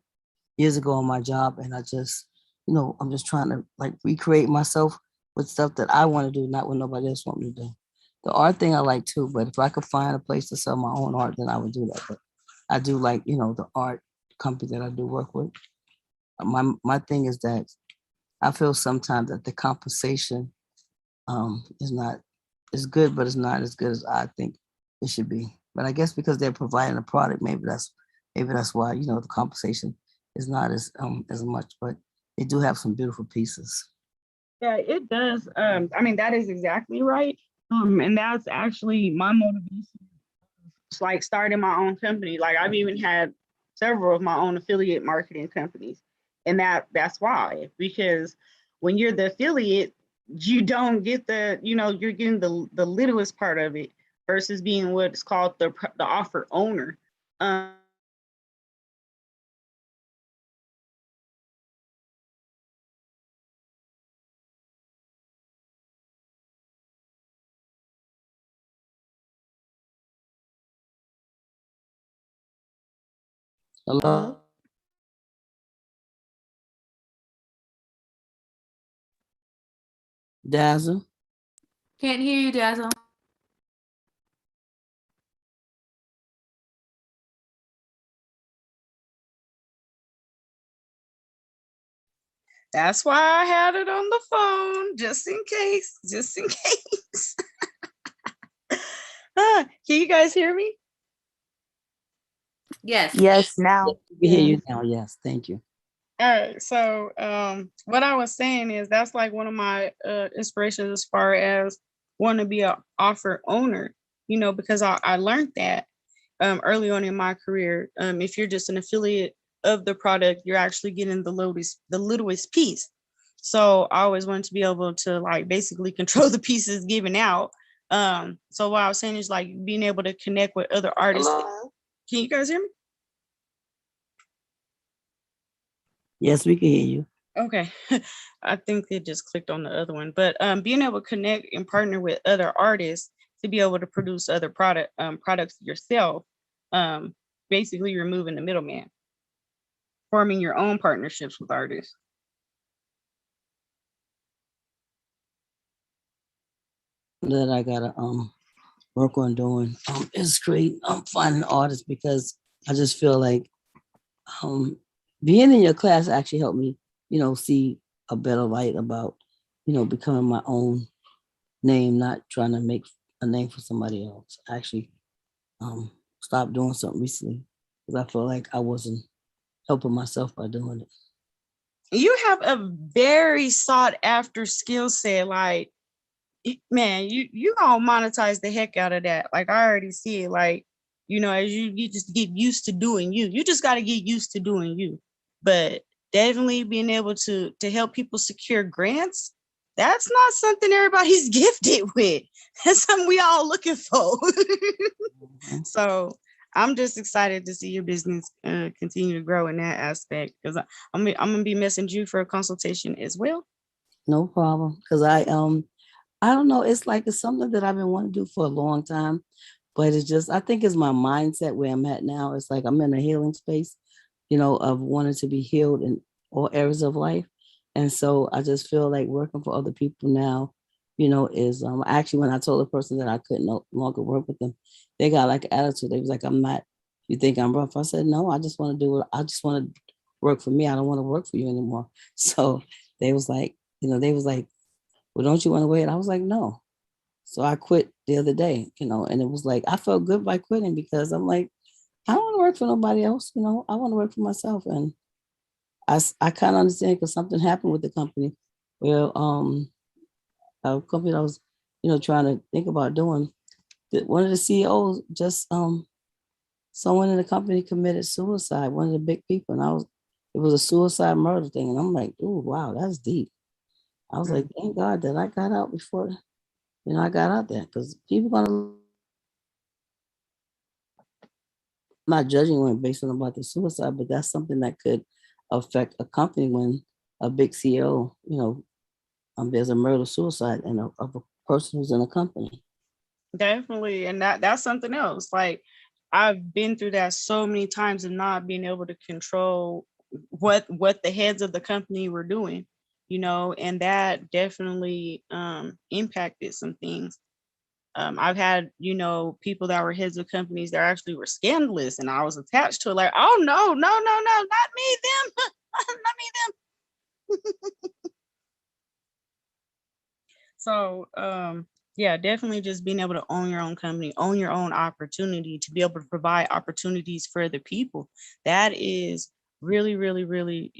years ago on my job, and I just I'm just trying to like recreate myself with stuff that I want to do, not what nobody else want me to do. The art thing I like too, but if I could find a place to sell my own art, then I would do that. But I do like the art company that I do work with. My thing is that I feel sometimes that the compensation is not is good, but it's not as good as I think it should be. But I guess because they're providing a product, maybe that's why the compensation is not as much. But they do have some beautiful pieces. Yeah, it does. I mean, that is exactly right. And that's actually my motivation. It's like starting my own company. Like I've even had several of my own affiliate marketing companies. And that's why, because when you're the affiliate, you don't get you're getting the littlest part of it versus being what's called the offer owner. Hello, Dazzle. Can't hear you, Dazzle. That's why I had it on the phone, just in case, Can you guys hear me? Yes. Yes, now. We hear you now. Yes, thank you. All right. So what I was saying is that's like one of my inspirations as far as wanting to be an offer owner, because I learned that early on in my career. If you're just an affiliate of the product, you're actually getting the littlest piece. So I always wanted to be able to like basically control the pieces given out. So what I was saying is like being able to connect with other artists. Hello? Can you guys hear me? Yes, we can hear you. Okay. I think they just clicked on the other one, but being able to connect and partner with other artists to be able to produce other products yourself, basically removing the middleman, forming your own partnerships with artists. That I gotta work on doing is create finding artists, because I just feel like being in your class actually helped me see a better light about becoming my own name, not trying to make a name for somebody else. I actually stopped doing something recently because I feel like I wasn't helping myself by doing it. You have a very sought after skill set. Like, man, you gonna monetize the heck out of that. Like I already see it. Like, as you just get used to doing you. You just gotta get used to doing you. But definitely being able to help people secure grants, that's not something everybody's gifted with. That's something we all looking for. So I'm just excited to see your business continue to grow in that aspect, because I'm gonna be messaging you for a consultation as well. No problem, because I don't know. It's like it's something that I've been wanting to do for a long time, but it's just I think it's my mindset where I'm at now. It's like I'm in a healing space, of wanting to be healed in all areas of life, and so I just feel like working for other people now, is actually when I told the person that I could no longer work with them, they got like an attitude. They was like, "I'm not. You think I'm rough?" I said, "No, I just want to do it. I just want to work for me. I don't want to work for you anymore." So they was like, well, don't you want to wait? I was like, no. So I quit the other day, and it was like, I felt good by quitting because I'm like, I don't want to work for nobody else. I want to work for myself. And I kind of understand because something happened with the company where, a company that I was, trying to think about doing, that one of the CEOs just, someone in the company committed suicide, one of the big people. And it was a suicide murder thing. And I'm like, oh, wow, that's deep. I was like, thank God that I got out before, I got out there, because people gonna not judging one based on about the suicide, but that's something that could affect a company when a big CEO, there's a murder suicide and of a person who's in a company. Definitely. And that's something else. Like I've been through that so many times and not being able to control what the heads of the company were doing, and that definitely impacted some things. I've had, people that were heads of companies that actually were scandalous and I was attached to it, like, oh no, not me, them, not me, them. So yeah, definitely just being able to own your own company, own your own opportunity to be able to provide opportunities for the people. That is really, really, really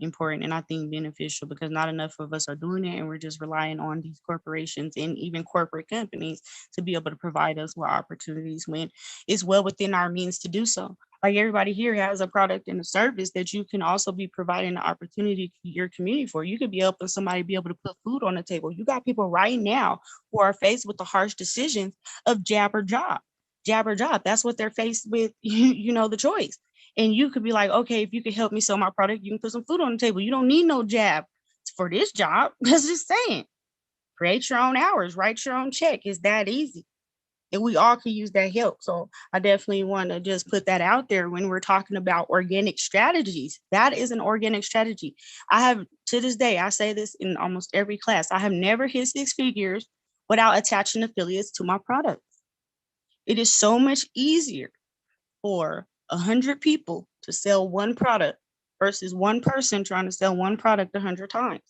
important and I think beneficial because not enough of us are doing it and we're just relying on these corporations and even corporate companies to be able to provide us with opportunities when it's well within our means to do so. Like everybody here has a product and a service that you can also be providing the opportunity to your community for. You could be helping somebody be able to put food on the table. You got people right now who are faced with the harsh decisions of jab or job. Jab or job. That's what they're faced with, the choice. And you could be like, okay, if you could help me sell my product, you can put some food on the table. You don't need no jab for this job. That's just saying. Create your own hours, write your own check. It's that easy. And we all can use that help. So I definitely want to just put that out there when we're talking about organic strategies. That is an organic strategy. I have, to this day, I say this in almost every class, I have never hit 6 figures without attaching affiliates to my products. It is so much easier for 100 people to sell one product versus one person trying to sell one product 100 times.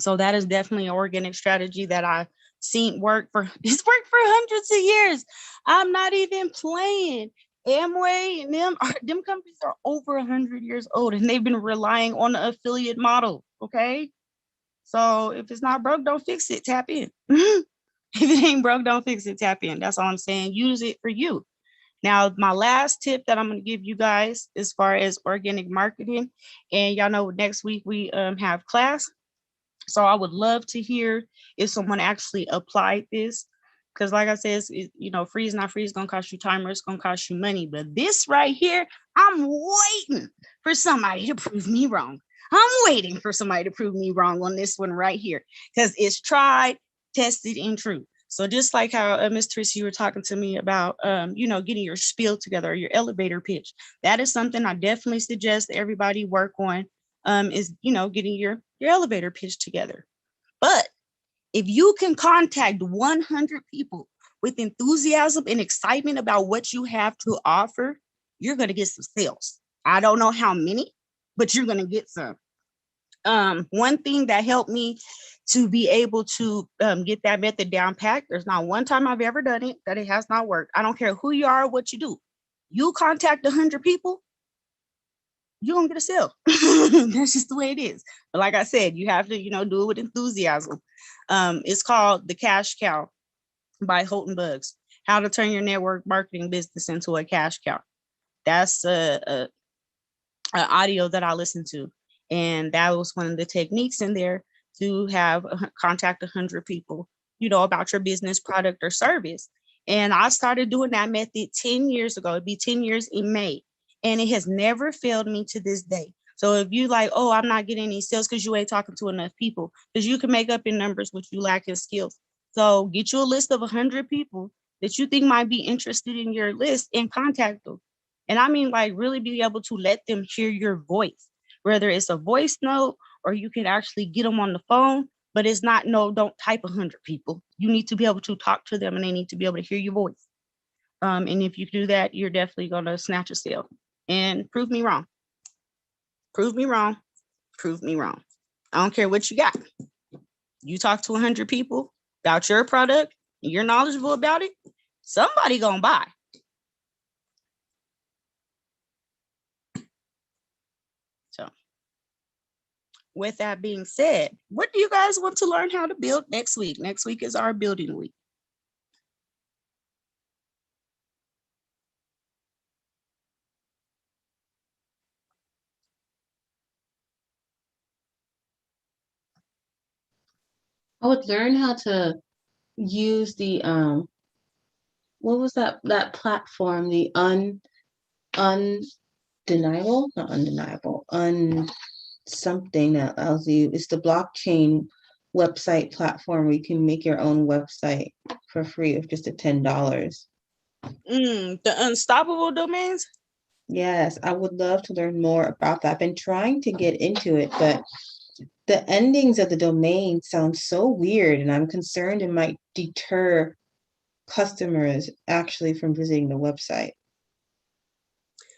So that is definitely an organic strategy that I've seen work for, it's worked for hundreds of years. I'm not even playing. Amway and them companies are over 100 years old and they've been relying on the affiliate model, okay? So if it's not broke, don't fix it, tap in. If it ain't broke, don't fix it, tap in. That's all I'm saying. Use it for you. Now, my last tip that I'm going to give you guys as far as organic marketing, and y'all know next week we have class. So I would love to hear if someone actually applied this. Because like I said, free is not free. It's going to cost you time or it's going to cost you money. But this right here, I'm waiting for somebody to prove me wrong. I'm waiting for somebody to prove me wrong on this one right here. Because it's tried, tested, and true. So just like how Ms. Tracy, you were talking to me about, getting your spiel together, or your elevator pitch. That is something I definitely suggest everybody work on. Is getting your elevator pitch together. But if you can contact 100 people with enthusiasm and excitement about what you have to offer, you're going to get some sales. I don't know how many, but you're going to get some. One thing that helped me to be able to get that method down packed, there's not one time I've ever done it that it has not worked. I don't care who you are or what you do. You contact 100 people, you're gonna get a sale. That's just the way it is. But like I said, you have to, do it with enthusiasm. It's called The Cash Cow by Holton Bugs. How to turn your network marketing business into a cash cow. That's a audio that I listened to. And that was one of the techniques in there to have contact 100 people, about your business, product, or service. And I started doing that method 10 years ago. It'd be 10 years in May. And it has never failed me to this day. So if you like, oh, I'm not getting any sales because you ain't talking to enough people, because you can make up in numbers what you lack in skills. So get you a list of 100 people that you think might be interested in your list and contact them. And I mean, like, really be able to let them hear your voice, whether it's a voice note or you can actually get them on the phone. But it's not, no, don't type 100 people. You need to be able to talk to them and they need to be able to hear your voice. And if you do that, you're definitely going to snatch a sale. And prove me wrong. Prove me wrong. Prove me wrong. I don't care what you got. You talk to 100 people about your product and you're knowledgeable about it, somebody gonna buy. So with that being said, what do you guys want to learn how to build next week? Next week is our building week. I would learn how to use the what was that platform, the Untitled undeniable, not undeniable, something that allows you, it's the blockchain website platform where you can make your own website for free of just $10. The unstoppable domains. Yes, I would love to learn more about that. I've been trying to get into it, but the endings of the domain sound so weird, and I'm concerned it might deter customers actually from visiting the website.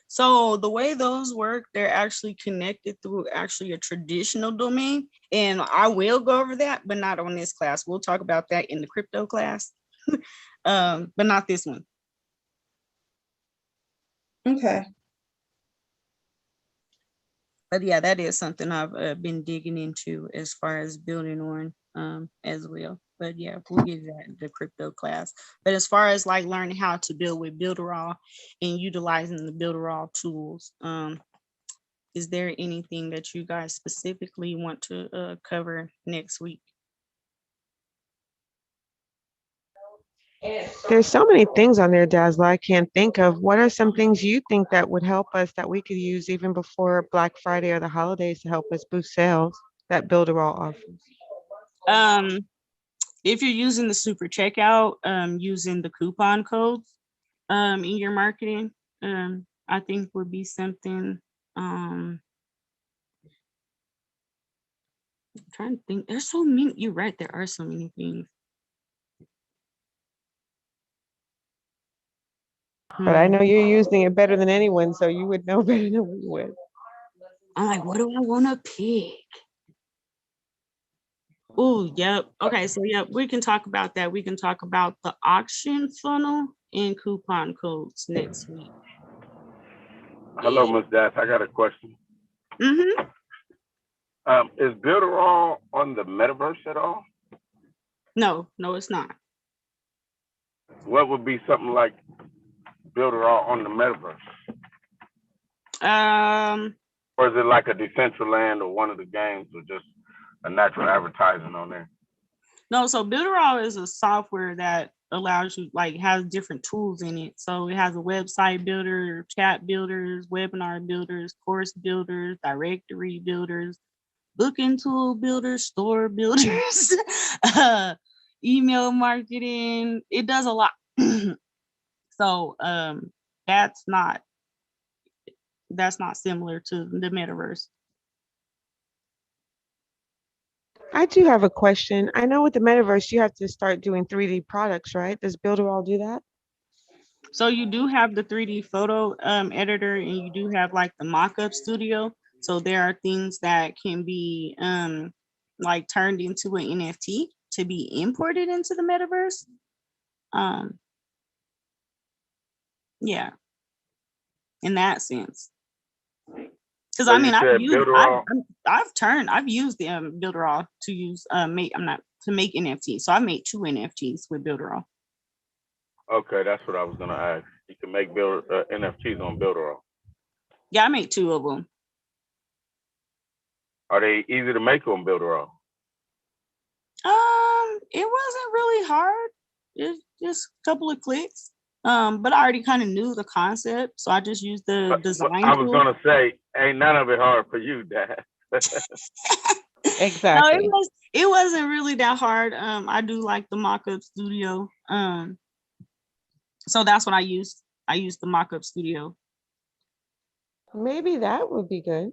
So the way those work, they're actually connected through actually a traditional domain. And I will go over that, but not on this class. We'll talk about that in the crypto class, but not this one. Okay. But yeah, that is something I've been digging into as far as building on as well. But yeah, we'll get that in the crypto class. But as far as like learning how to build with Builderall and utilizing the Builderall tools, is there anything that you guys specifically want to cover next week? There's so many things on there, Dazzler, I can't think of. What are some things you think that would help us that we could use even before Black Friday or the holidays to help us boost sales that Builderall offers? If you're using the super checkout, using the coupon codes in your marketing, I think would be something. I'm trying to think. There's so many. You're right. There are so many things. But I know you're using it better than anyone, so you would know better than we would. I'm like, what do I want to pick? Oh, yep. Okay, so yep, we can talk about that. We can talk about the auction funnel and coupon codes next week. Hello, Ms. Dash. I got a question. Mm-hmm. Is Builderall on the metaverse at all? No, it's not. What would be something like Builderall on the metaverse? Or is it like a Decentraland or one of the games or just a natural advertising on there? No, so Builderall is a software that allows you, like, has different tools in it. So it has a website builder, chat builders, webinar builders, course builders, directory builders, booking tool builders, store builders, email marketing. It does a lot. So that's not similar to the metaverse. I do have a question. I know with the metaverse, you have to start doing 3D products, right? Does Builderall do that? So you do have the 3D photo editor, and you do have like the mock-up studio. So there are things that can be like turned into an NFT to be imported into the metaverse. Yeah, in that sense. Because So I mean, you said Builderall. I've used the Builderall to use to make NFTs. So I made 2 NFTs with Builderall. Okay, that's what I was gonna ask. You can make NFTs on Builderall. Yeah, I made 2 of them. Are they easy to make on Builderall? It wasn't really hard. It's just a couple of clicks. But I already kind of knew the concept, so I just used the design I was tool. gonna say, ain't none of it hard for you, Dad. Exactly. No, it wasn't really that hard. I do like the mock-up studio. So that's what I used. I used the mock-up studio. Maybe that would be good.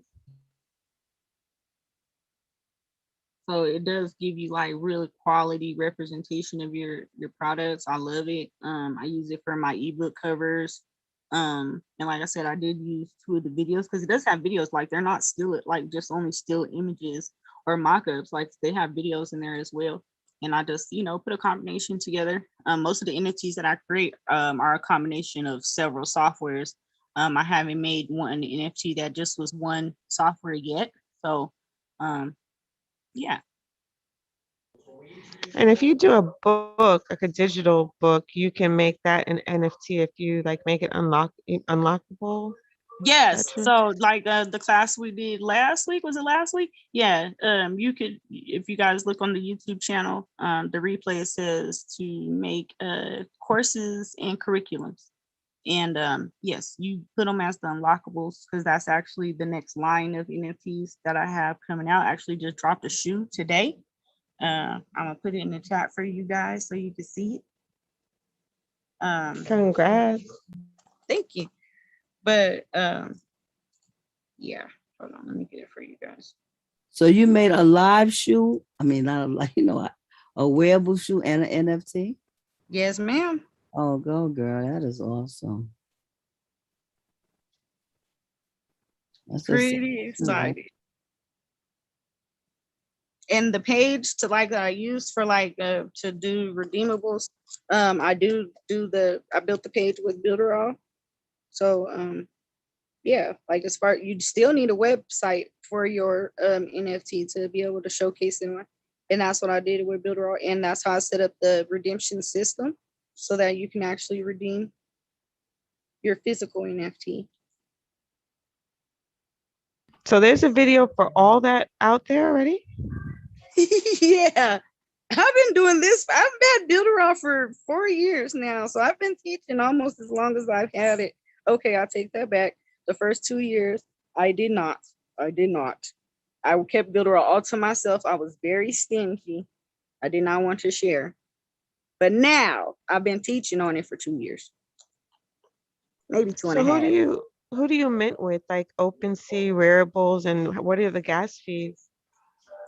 So it does give you like really quality representation of your products. I love it. I use it for my ebook covers. And like I said, I did use 2 of the videos because it does have videos. Like they're not still like just only still images or mock-ups. Like they have videos in there as well. And I just, put a combination together. Most of the NFTs that I create are a combination of several softwares. I haven't made one NFT that just was one software yet. So yeah. And if you do a book, like a digital book, you can make that an NFT if you like make it unlockable. Yes. True? So like the class we did last week, was it last week? Yeah. You could, if you guys look on the YouTube channel, the replay says to make courses and curriculums. And yes, you put them as the unlockables because that's actually the next line of NFTs that I have coming out. Actually, just dropped a shoe today. I'm gonna put it in the chat for you guys so you can see it. Congrats. Thank you. But yeah, hold on, let me get it for you guys. So you made a live shoe? I mean, not a like a wearable shoe and an NFT? Yes, ma'am. Oh, go girl, that is awesome. That's just Pretty excited. And the page to like that I use for like to do redeemables, I built the page with Builderall. So yeah, like as far you still need a website for your NFT to be able to showcase it. And that's what I did with Builderall, and that's how I set up the redemption system so that you can actually redeem your physical NFT. So there's a video for all that out there already? Yeah, I've been doing this. I've been Builderall for 4 years now, so I've been teaching almost as long as I've had it. Okay, I'll take that back. The first 2 years, I did not. I kept Builderall all to myself. I was very stingy. I did not want to share. But now I've been teaching on it for 2 years, maybe two and So a half. who do you mint with? Like OpenSea, Wearables, and what are the gas fees?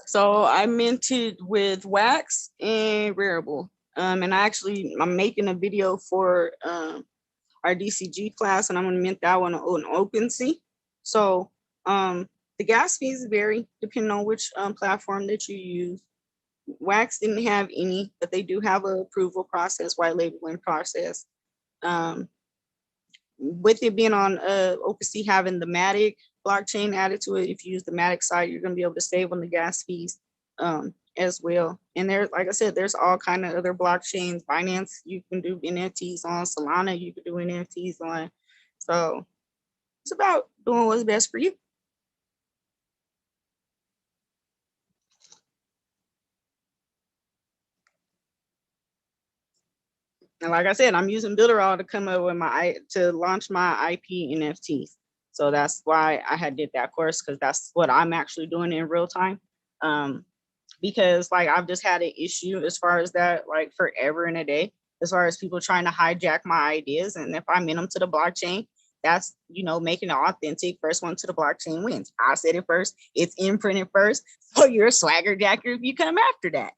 So I minted with Wax and Rarible. And I'm making a video for our DCG class, and I'm gonna mint that one on OpenSea. So the gas fees vary depending on which platform that you use. Wax didn't have any, but they do have a approval process, white labeling process. With it being on OpenSea having the Matic blockchain added to it, if you use the Matic site, you're gonna be able to save on the gas fees as well. And there, like I said, there's all kind of other blockchains. Binance, you can do NFTs on. Solana, you can do NFTs on. So it's about doing what's best for you. And like I said, I'm using Builderall to come up with to launch my IP NFTs. So that's why I had did that course, because that's what I'm actually doing in real time. Because like I've just had an issue as far as that, like forever and a day, as far as people trying to hijack my ideas. And if I mint them to the blockchain, that's, making it authentic. First one to the blockchain wins. I said it first. It's imprinted first. So you're a swagger jacker if you come after that.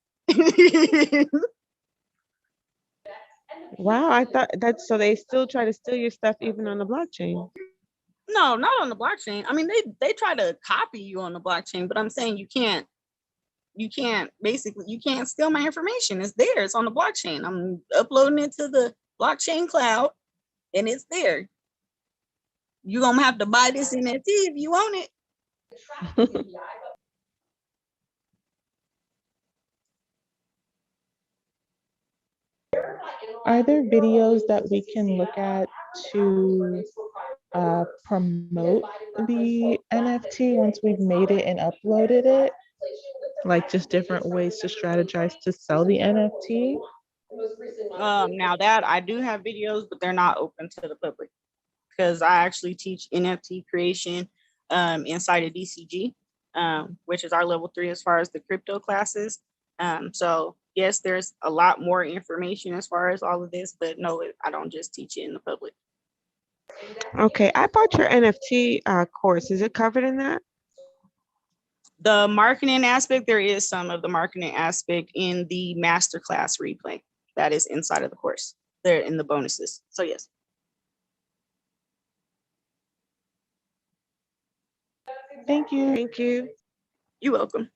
Wow, I thought that's so they still try to steal your stuff even on the blockchain. No, not on the blockchain. I mean, they try to copy you on the blockchain, but I'm saying you can't steal my information. It's there. It's on the blockchain. I'm uploading it to the blockchain cloud and it's there. You're gonna have to buy this NFT if you own it. Are there videos that we can look at to promote the NFT once we've made it and uploaded it? Like just different ways to strategize to sell the NFT? Now that I do have videos, but they're not open to the public because I actually teach NFT creation inside of DCG, which is our level 3 as far as the crypto classes. So yes, there's a lot more information as far as all of this, but no, I don't just teach it in the public. Okay, I bought your NFT course. Is it covered in that? The marketing aspect, there is some of the marketing aspect in the masterclass replay that is inside of the course. They're in the bonuses. So yes. Thank you. Thank you. You're welcome.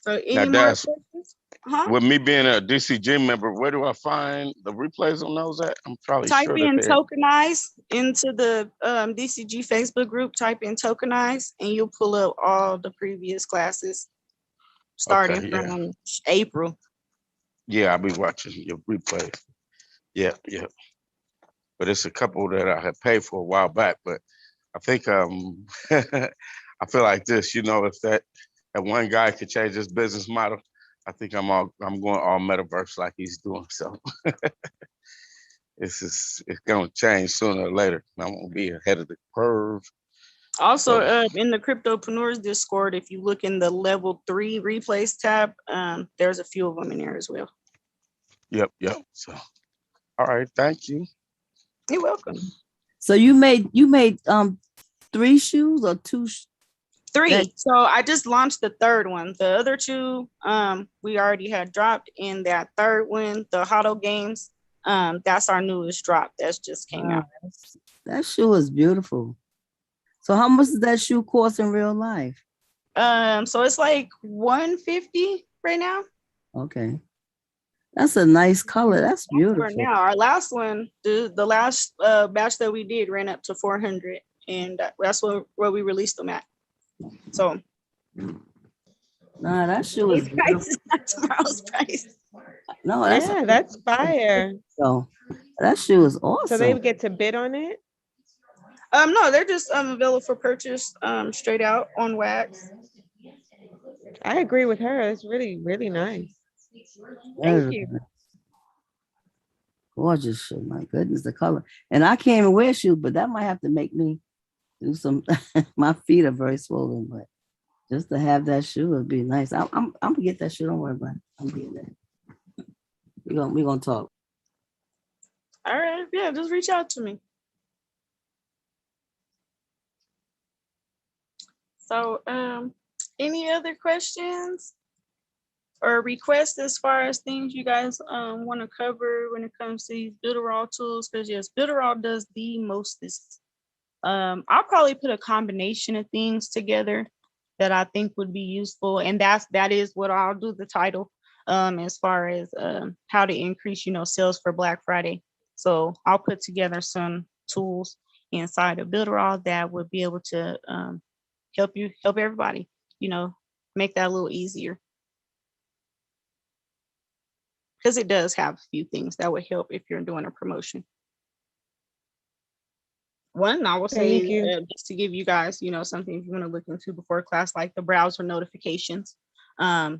So any more that's questions? Huh? with me being a DCG member, where do I find the replays on those at? I'm probably Type sure in that they're tokenize into the DCG Facebook group, type in tokenize, and you'll pull up all the previous classes starting okay. Yeah, from April. yeah, I'll be watching your replays. Yeah, yeah. But it's a couple that I had paid for a while back. But I think I feel like this, if that one guy could change his business model, I think I'm going all metaverse like he's doing. So it's gonna change sooner or later. I'm gonna be ahead of the curve. Also, So- in the Cryptopreneurs Discord, if you look in the level 3 replays tab, there's a few of them in there as well. Yep. So, all right, thank you. You're welcome. So you made 3 shoes or 2? 3. So I just launched the 3rd one. The other 2, we already had dropped. In that 3rd one, the Hotto Games, that's our newest drop. That's just came out. That shoe is beautiful. So how much does that shoe cost in real life? So it's like $150 right now. Okay. That's a nice color. That's For beautiful. now, our last one, the last batch that we did ran up to 400, and that's where we released them at. So Nah, that shoe is today's price beautiful. is not tomorrow's price. No, That's fire. so that shoe is awesome. So they would get to bid on it? No, they're just available for purchase straight out on wax. I agree with her. It's really, really nice. Thank you. Gorgeous shoe. My goodness, the color. And I can't even wear shoes, but that might have to make me do some. My feet are very swollen, but just to have that shoe would be nice. I'm gonna get that shoe. Don't worry about it. I'm getting that. We're gonna talk. All right, yeah, just reach out to me. So, any other questions or requests as far as things you guys want to cover when it comes to these Builderall tools? Because yes, Builderall does the mostest. I'll probably put a combination of things together that I think would be useful, and that is what I'll do the title as far as how to increase sales for Black Friday. So I'll put together some tools inside of Builderall that would be able to help everybody, make that a little easier. Because it does have a few things that would help if you're doing a promotion. One, I will say, Thank you. just to give you guys, something if you want to look into before class, like the browser notifications,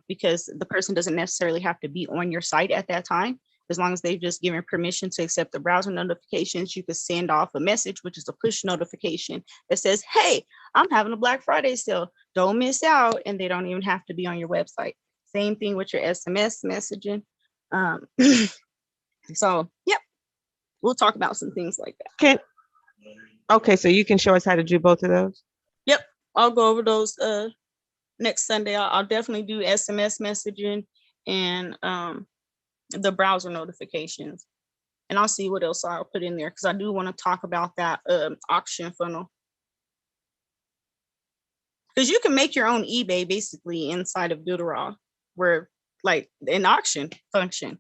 because the person doesn't necessarily have to be on your site at that time. As long as they've just given permission to accept the browser notifications, you could send off a message, which is a push notification that says, hey, I'm having a Black Friday sale. Don't miss out. And they don't even have to be on your website. Same thing with your SMS messaging. So, yep, we'll talk about some things like that. Okay, so you can show us how to do both of those? Yep, I'll go over those next Sunday. I'll definitely do SMS messaging and the browser notifications. And I'll see what else I'll put in there because I do want to talk about that auction funnel. Because you can make your own eBay basically inside of Builderall, where like an auction function.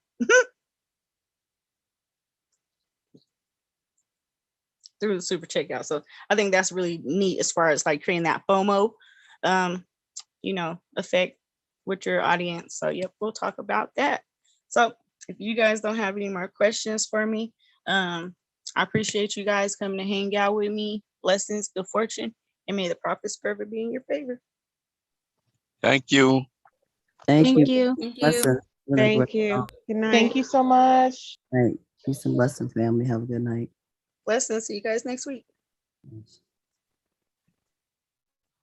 Through the super checkout. So I think that's really neat as far as like creating that FOMO, effect with your audience. So yep, we'll talk about that. So if you guys don't have any more questions for me, I appreciate you guys coming to hang out with me. Blessings, good fortune, and may the prophet's favor be in your favor. Thank you. Thank you. Thank you. Blessings. Really Thank great you. talk. Good night. Thank you so much. Right. Peace and blessings, family. Have a good night. Blessings. See you guys next week. Yes.